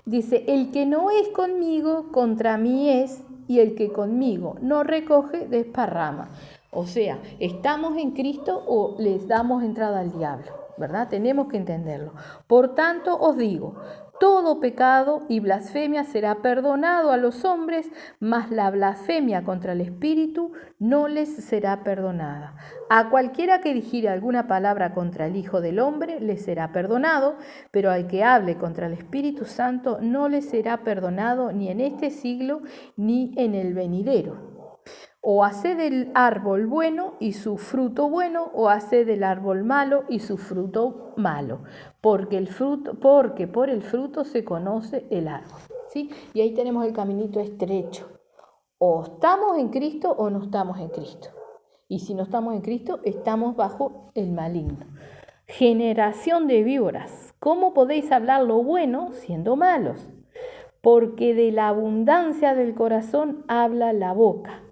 Speaker 1: Dice, el que no es conmigo, contra mí es, y el que conmigo no recoge, desparrama. O sea, ¿estamos en Cristo o les damos entrada al diablo? ¿Verdad? Tenemos que entenderlo. Por tanto, os digo, todo pecado y blasfemia será perdonado a los hombres, mas la blasfemia contra el Espíritu no les será perdonada. A cualquiera que dijere alguna palabra contra el Hijo del Hombre le será perdonado, pero al que hable contra el Espíritu Santo no le será perdonado ni en este siglo ni en el venidero. O haced del árbol bueno y su fruto bueno, o haced del árbol malo y su fruto malo, porque por el fruto se conoce el árbol. ¿Sí? Y ahí tenemos el caminito estrecho. O estamos en Cristo o no estamos en Cristo. Y si no estamos en Cristo, estamos bajo el maligno. Generación de víboras, ¿cómo podéis hablar lo bueno siendo malos? Porque de la abundancia del corazón habla la boca.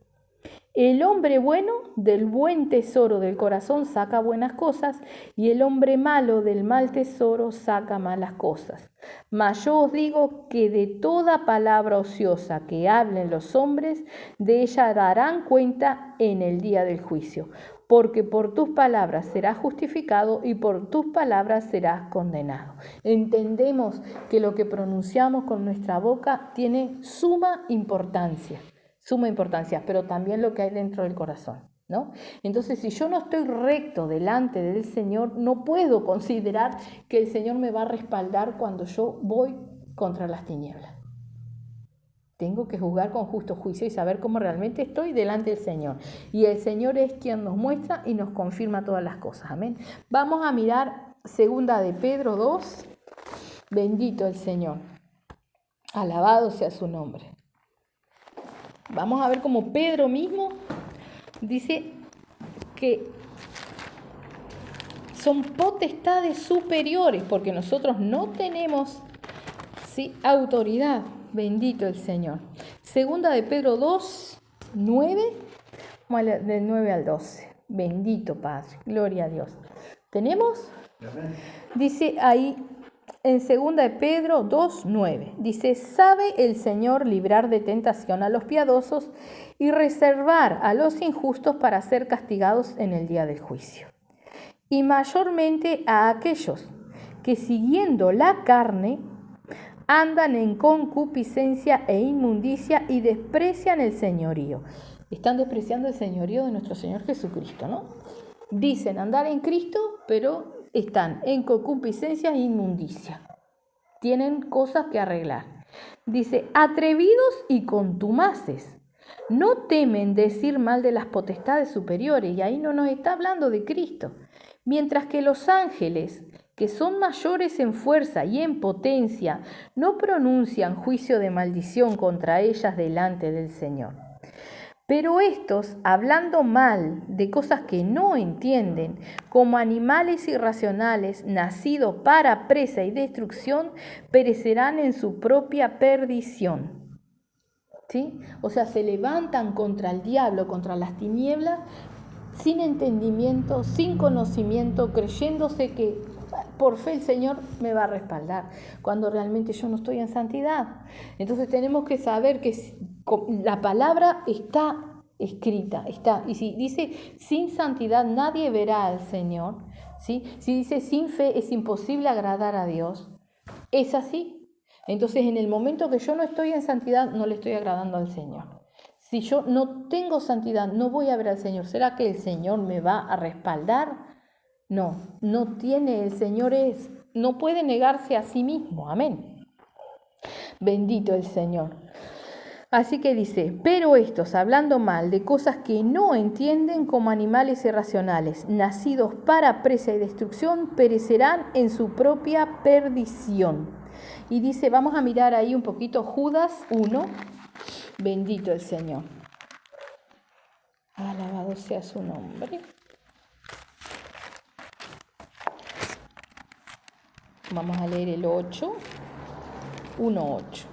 Speaker 1: El hombre bueno del buen tesoro del corazón saca buenas cosas, y el hombre malo del mal tesoro saca malas cosas. Mas yo os digo que de toda palabra ociosa que hablen los hombres, de ella darán cuenta en el día del juicio. Porque por tus palabras serás justificado y por tus palabras serás condenado. Entendemos que lo que pronunciamos con nuestra boca tiene suma importancia, pero también lo que hay dentro del corazón, ¿no? Entonces, si yo no estoy recto delante del Señor, no puedo considerar que el Señor me va a respaldar cuando yo voy contra las tinieblas. Tengo que juzgar con justo juicio y saber cómo realmente estoy delante del Señor. Y el Señor es quien nos muestra y nos confirma todas las cosas. Amén. Vamos a mirar 2 de Pedro 2. Bendito el Señor. Alabado sea su nombre. Vamos a ver cómo Pedro mismo dice que son potestades superiores, porque nosotros no tenemos, ¿sí?, autoridad. Bendito el Señor. 2 de Pedro 2, 9, del 9 al 12. Bendito Padre, gloria a Dios. ¿Tenemos? Dice ahí en 2 de Pedro 2, 9. Dice, sabe el Señor librar de tentación a los piadosos y reservar a los injustos para ser castigados en el día del juicio. Y mayormente a aquellos que siguiendo la carne andan en concupiscencia e inmundicia y desprecian el señorío. Están despreciando el señorío de nuestro Señor Jesucristo, ¿no? Dicen andar en Cristo, pero están en concupiscencia e inmundicia. Tienen cosas que arreglar. Dice, atrevidos y contumaces. No temen decir mal de las potestades superiores, y ahí no nos está hablando de Cristo. Mientras que los ángeles, que son mayores en fuerza y en potencia, no pronuncian juicio de maldición contra ellas delante del Señor. Pero estos, hablando mal de cosas que no entienden, como animales irracionales, nacidos para presa y destrucción, perecerán en su propia perdición. ¿Sí? O sea, se levantan contra el diablo, contra las tinieblas, sin entendimiento, sin conocimiento, creyéndose que por fe el Señor me va a respaldar, cuando realmente yo no estoy en santidad. Entonces tenemos que saber que la palabra está escrita, está. Y si dice sin santidad nadie verá al Señor, ¿sí? Si dice sin fe es imposible agradar a Dios, es así. Entonces en el momento que yo no estoy en santidad no le estoy agradando al Señor. Si yo no tengo santidad, no voy a ver al Señor. ¿Será que el Señor me va a respaldar? No, no tiene, el Señor no puede negarse a sí mismo. Amén. Bendito el Señor. Así que dice, pero estos, hablando mal de cosas que no entienden, como animales irracionales, nacidos para presa y destrucción, perecerán en su propia perdición. Y dice, vamos a mirar ahí un poquito Judas 1. Bendito el Señor. Alabado sea su nombre. Vamos a leer el 8. 1:8.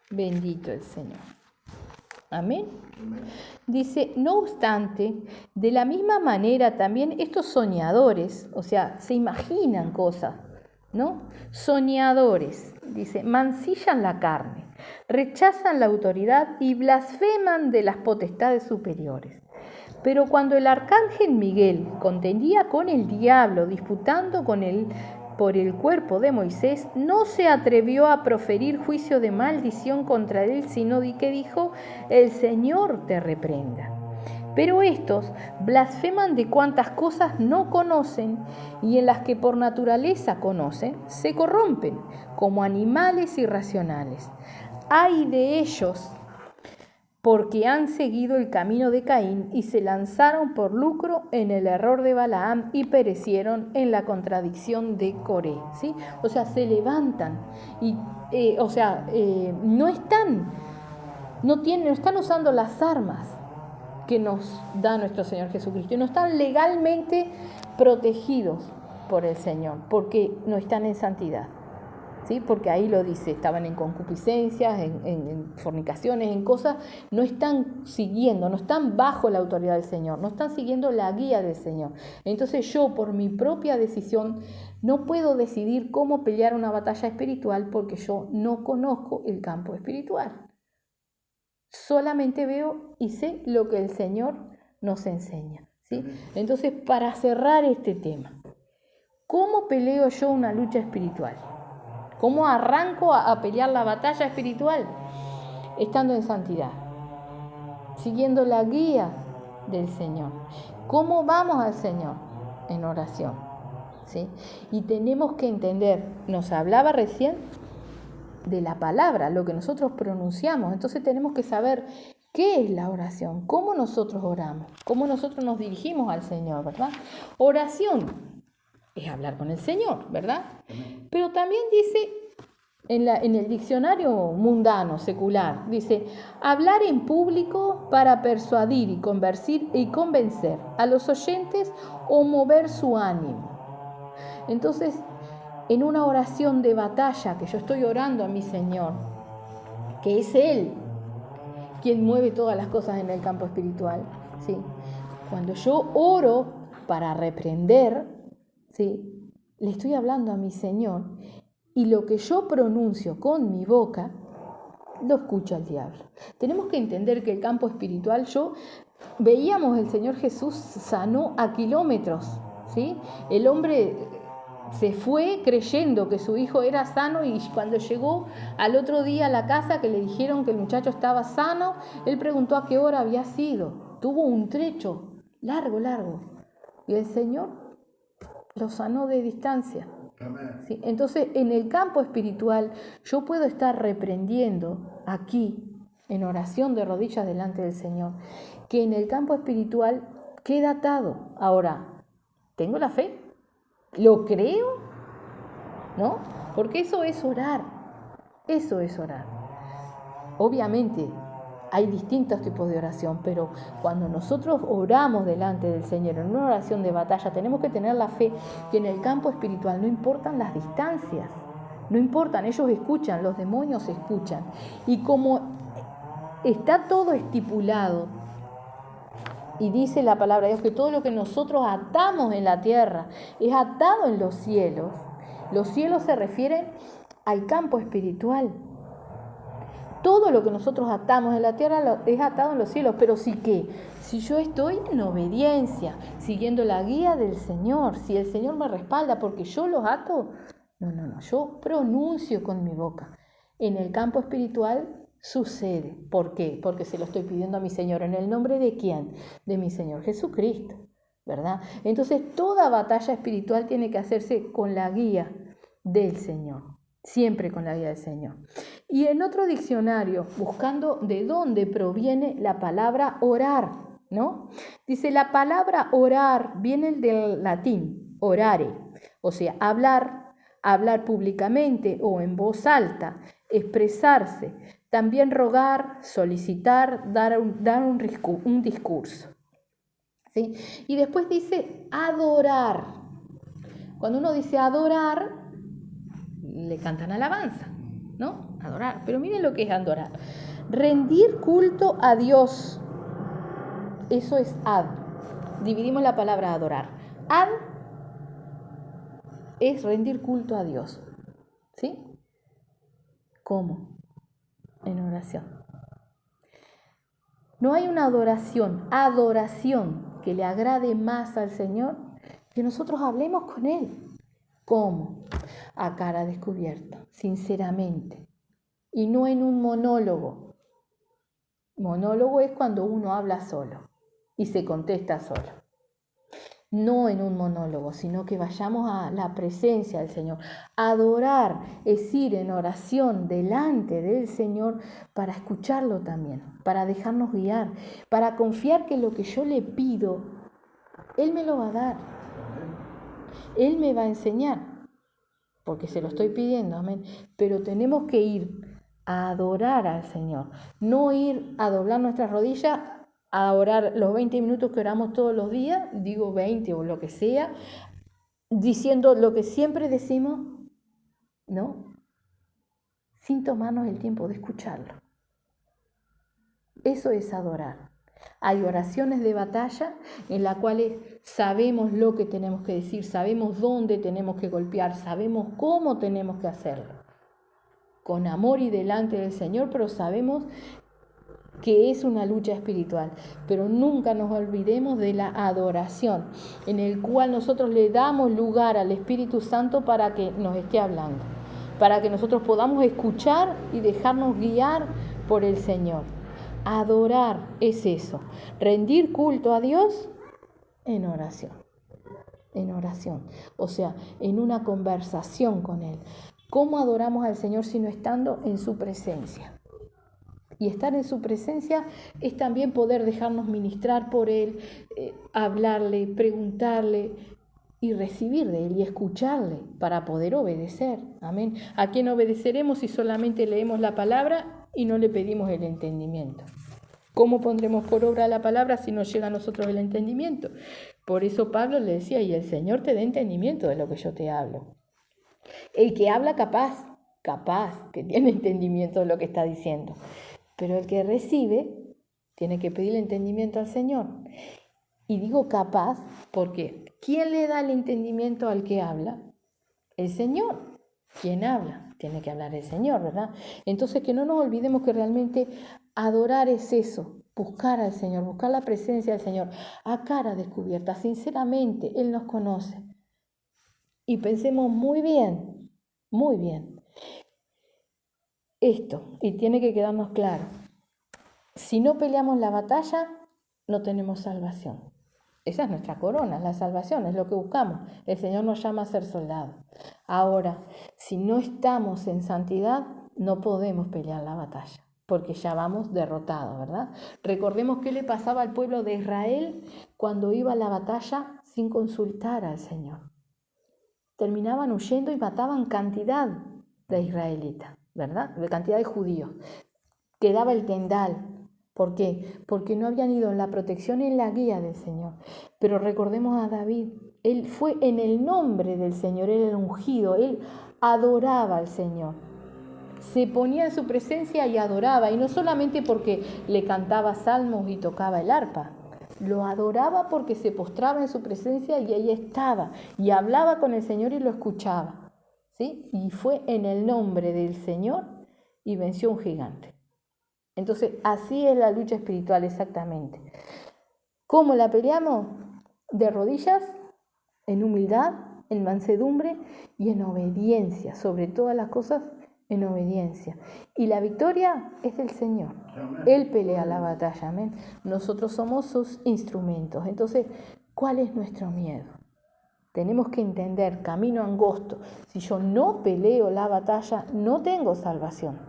Speaker 1: Bendito el Señor. Amén. Dice, no obstante, de la misma manera también estos soñadores, o sea, se imaginan cosas, ¿no? Soñadores, dice, mancillan la carne, rechazan la autoridad y blasfeman de las potestades superiores. Pero cuando el arcángel Miguel contendía con el diablo, disputando con él por el cuerpo de Moisés, no se atrevió a proferir juicio de maldición contra él, sino que dijo: el Señor te reprenda. Pero estos blasfeman de cuantas cosas no conocen, y en las que por naturaleza conocen, se corrompen como animales irracionales. Ay de ellos, porque han seguido el camino de Caín y se lanzaron por lucro en el error de Balaam y perecieron en la contradicción de Coré, ¿sí? O sea, se levantan y, no están usando las armas que nos da nuestro Señor Jesucristo, y no están legalmente protegidos por el Señor, porque no están en santidad. ¿Sí? Porque ahí lo dice, estaban en concupiscencias, en fornicaciones, en cosas, no están siguiendo, no están bajo la autoridad del Señor, no están siguiendo la guía del Señor. Entonces yo, por mi propia decisión, no puedo decidir cómo pelear una batalla espiritual porque yo no conozco el campo espiritual. Solamente veo y sé lo que el Señor nos enseña, ¿sí? Entonces, para cerrar este tema, ¿cómo peleo yo una lucha espiritual? ¿Cómo arranco a pelear la batalla espiritual? Estando en santidad, siguiendo la guía del Señor. ¿Cómo vamos al Señor? En oración, ¿sí? Y tenemos que entender, nos hablaba recién de la palabra, lo que nosotros pronunciamos. Entonces tenemos que saber qué es la oración, cómo nosotros oramos, cómo nosotros nos dirigimos al Señor, ¿verdad? Oración es hablar con el Señor, ¿verdad? Pero también dice, en el diccionario mundano, secular, dice: hablar en público para persuadir y convencer a los oyentes o mover su ánimo. Entonces, en una oración de batalla que yo estoy orando a mi Señor, que es Él quien mueve todas las cosas en el campo espiritual, ¿sí? Cuando yo oro para reprender, ¿sí?, le estoy hablando a mi Señor, y lo que yo pronuncio con mi boca lo escucha el diablo. Tenemos que entender que el campo espiritual, veíamos el Señor Jesús sanó a kilómetros, ¿sí? El hombre se fue creyendo que su hijo era sano, y cuando llegó al otro día a la casa, que le dijeron que el muchacho estaba sano, él preguntó a qué hora había sido. Tuvo un trecho largo, y el Señor lo sanó de distancia. ¿Sí? Entonces, en el campo espiritual, yo puedo estar reprendiendo aquí, en oración de rodillas delante del Señor, que en el campo espiritual queda atado. Ahora, ¿tengo la fe? ¿Lo creo? ¿No? Porque eso es orar. Eso es orar. Obviamente, hay distintos tipos de oración, pero cuando nosotros oramos delante del Señor en una oración de batalla, tenemos que tener la fe que en el campo espiritual no importan las distancias, no importan, ellos escuchan, los demonios escuchan. Y como está todo estipulado, y dice la palabra de Dios que todo lo que nosotros atamos en la tierra es atado en los cielos se refieren al campo espiritual. Todo lo que nosotros atamos en la tierra es atado en los cielos, pero sí que, si yo estoy en obediencia, siguiendo la guía del Señor, si el Señor me respalda porque yo los ato, no, yo pronuncio con mi boca. En el campo espiritual sucede. ¿Por qué? Porque se lo estoy pidiendo a mi Señor. ¿En el nombre de quién? De mi Señor Jesucristo, ¿verdad? Entonces, toda batalla espiritual tiene que hacerse con la guía del Señor. Siempre con la guía del Señor. Y en otro diccionario, buscando de dónde proviene la palabra orar, ¿no? Dice, la palabra orar viene del latín, orare, o sea, hablar públicamente o en voz alta, expresarse, también rogar, solicitar, dar un discurso, ¿sí? Y después dice adorar. Cuando uno dice adorar, le cantan alabanza, ¿no? Adorar. Pero miren lo que es adorar. Rendir culto a Dios. Eso es ad. Dividimos la palabra adorar. Ad es rendir culto a Dios. ¿Sí? ¿Cómo? En oración. No hay una adoración que le agrade más al Señor que nosotros hablemos con Él. ¿Cómo? A cara descubierta, sinceramente. Y no en un monólogo. Monólogo es cuando uno habla solo y se contesta solo. No en un monólogo, sino que vayamos a la presencia del Señor. Adorar es ir en oración delante del Señor para escucharlo también, para dejarnos guiar, para confiar que lo que yo le pido, Él me lo va a dar. Él me va a enseñar, porque se lo estoy pidiendo, amén. Pero tenemos que ir a adorar al Señor, no ir a doblar nuestras rodillas, a orar los 20 minutos que oramos todos los días, digo 20 o lo que sea, diciendo lo que siempre decimos, ¿no? Sin tomarnos el tiempo de escucharlo. Eso es adorar. Hay oraciones de batalla en las cuales sabemos lo que tenemos que decir, sabemos dónde tenemos que golpear, sabemos cómo tenemos que hacerlo. Con amor y delante del Señor, pero sabemos que es una lucha espiritual. Pero nunca nos olvidemos de la adoración, en el cual nosotros le damos lugar al Espíritu Santo para que nos esté hablando, para que nosotros podamos escuchar y dejarnos guiar por el Señor. Adorar es eso, rendir culto a Dios en oración, o sea, en una conversación con Él. ¿Cómo adoramos al Señor sino estando en su presencia? Y estar en su presencia es también poder dejarnos ministrar por Él, hablarle, preguntarle y recibir de Él y escucharle para poder obedecer. Amén. ¿A quién obedeceremos si solamente leemos la palabra y no le pedimos el entendimiento? ¿Cómo pondremos por obra la palabra si no llega a nosotros el entendimiento? Por eso Pablo le decía, y el Señor te dé entendimiento de lo que yo te hablo. El que habla capaz, que tiene entendimiento de lo que está diciendo. Pero el que recibe tiene que pedir entendimiento al Señor. Y digo capaz porque ¿quién le da el entendimiento al que habla? El Señor. ¿Quién habla? Tiene que hablar el Señor, ¿verdad? Entonces que no nos olvidemos que realmente adorar es eso, buscar al Señor, buscar la presencia del Señor a cara descubierta, sinceramente. Él nos conoce. Y pensemos muy bien esto, y tiene que quedarnos claro. Si no peleamos la batalla, no tenemos salvación. Esa es nuestra corona, la salvación, es lo que buscamos. El Señor nos llama a ser soldados. Ahora, si no estamos en santidad, no podemos pelear la batalla, porque ya vamos derrotados, ¿verdad? Recordemos qué le pasaba al pueblo de Israel cuando iba a la batalla sin consultar al Señor. Terminaban huyendo y mataban cantidad de israelitas, ¿verdad? De cantidad de judíos. Quedaba el tendal. ¿Por qué? Porque no habían ido en la protección y en la guía del Señor. Pero recordemos a David. Él fue en el nombre del Señor, él era ungido, él adoraba al Señor. Se ponía en su presencia y adoraba. Y no solamente porque le cantaba salmos y tocaba el arpa. Lo adoraba porque se postraba en su presencia y ahí estaba. Y hablaba con el Señor y lo escuchaba. ¿Sí? Y fue en el nombre del Señor y venció un gigante. Entonces, así es la lucha espiritual exactamente. ¿Cómo la peleamos? De rodillas, en humildad, en mansedumbre y en obediencia. Sobre todas las cosas, en obediencia. Y la victoria es del Señor. Él pelea la batalla, amén. Nosotros somos sus instrumentos. Entonces, ¿cuál es nuestro miedo? Tenemos que entender, camino angosto. Si yo no peleo la batalla, no tengo salvación.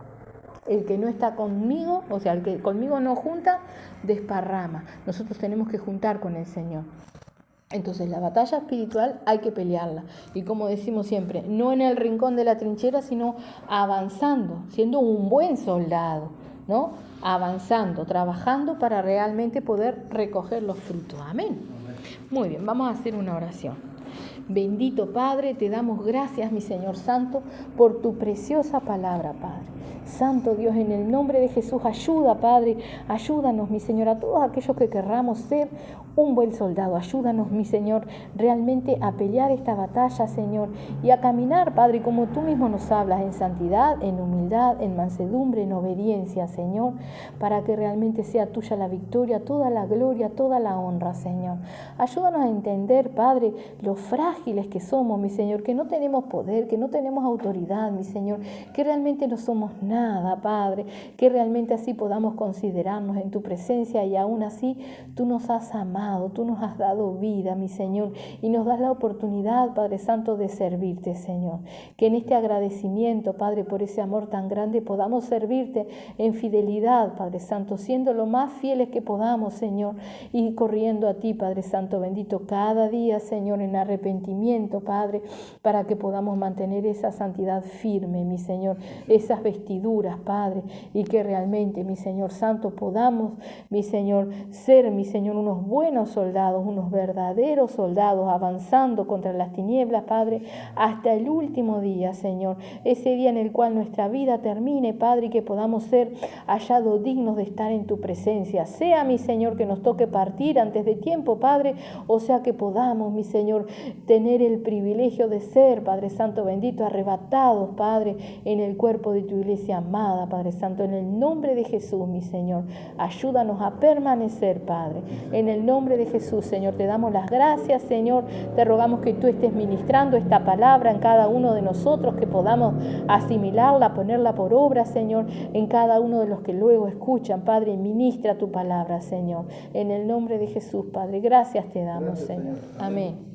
Speaker 1: El que no está conmigo, o sea, el que conmigo no junta, desparrama. Nosotros tenemos que juntar con el Señor. Entonces, la batalla espiritual hay que pelearla. Y como decimos siempre, no en el rincón de la trinchera, sino avanzando, siendo un buen soldado, ¿no? Avanzando, trabajando para realmente poder recoger los frutos. Amén. Muy bien, vamos a hacer una oración. Bendito Padre, te damos gracias, mi Señor Santo, por tu preciosa palabra, Padre. Santo Dios, en el nombre de Jesús, ayuda, Padre, ayúdanos, mi Señor, a todos aquellos que querramos ser un buen soldado. Ayúdanos, mi Señor, realmente a pelear esta batalla, Señor, y a caminar, Padre, como tú mismo nos hablas, en santidad, en humildad, en mansedumbre, en obediencia, Señor, para que realmente sea tuya la victoria, toda la gloria, toda la honra, Señor. Ayúdanos a entender, Padre, lo frágil frágiles que somos, mi Señor, que no tenemos poder, que no tenemos autoridad, mi Señor, que realmente no somos nada, Padre, que realmente así podamos considerarnos en tu presencia y aún así tú nos has amado, tú nos has dado vida, mi Señor, y nos das la oportunidad, Padre Santo, de servirte, Señor. Que en este agradecimiento, Padre, por ese amor tan grande, podamos servirte en fidelidad, Padre Santo, siendo lo más fieles que podamos, Señor, y corriendo a ti, Padre Santo bendito, cada día, Señor, en arrepentimiento, Padre, para que podamos mantener esa santidad firme, mi Señor, esas vestiduras, Padre, y que realmente, mi Señor Santo, podamos, mi Señor, ser, mi Señor, unos buenos soldados, unos verdaderos soldados, avanzando contra las tinieblas, Padre, hasta el último día, Señor, ese día en el cual nuestra vida termine, Padre, y que podamos ser hallados dignos de estar en tu presencia. Sea, mi Señor, que nos toque partir antes de tiempo, Padre, o sea que podamos, mi Señor, tener el privilegio de ser, Padre Santo bendito, arrebatados, Padre, en el cuerpo de tu iglesia amada, Padre Santo, en el nombre de Jesús, mi Señor. Ayúdanos a permanecer, Padre. En el nombre de Jesús, Señor, te damos las gracias, Señor. Te rogamos que tú estés ministrando esta palabra en cada uno de nosotros, que podamos asimilarla, ponerla por obra, Señor, en cada uno de los que luego escuchan, Padre. Ministra tu palabra, Señor. En el nombre de Jesús, Padre. Gracias te damos, Señor. Amén.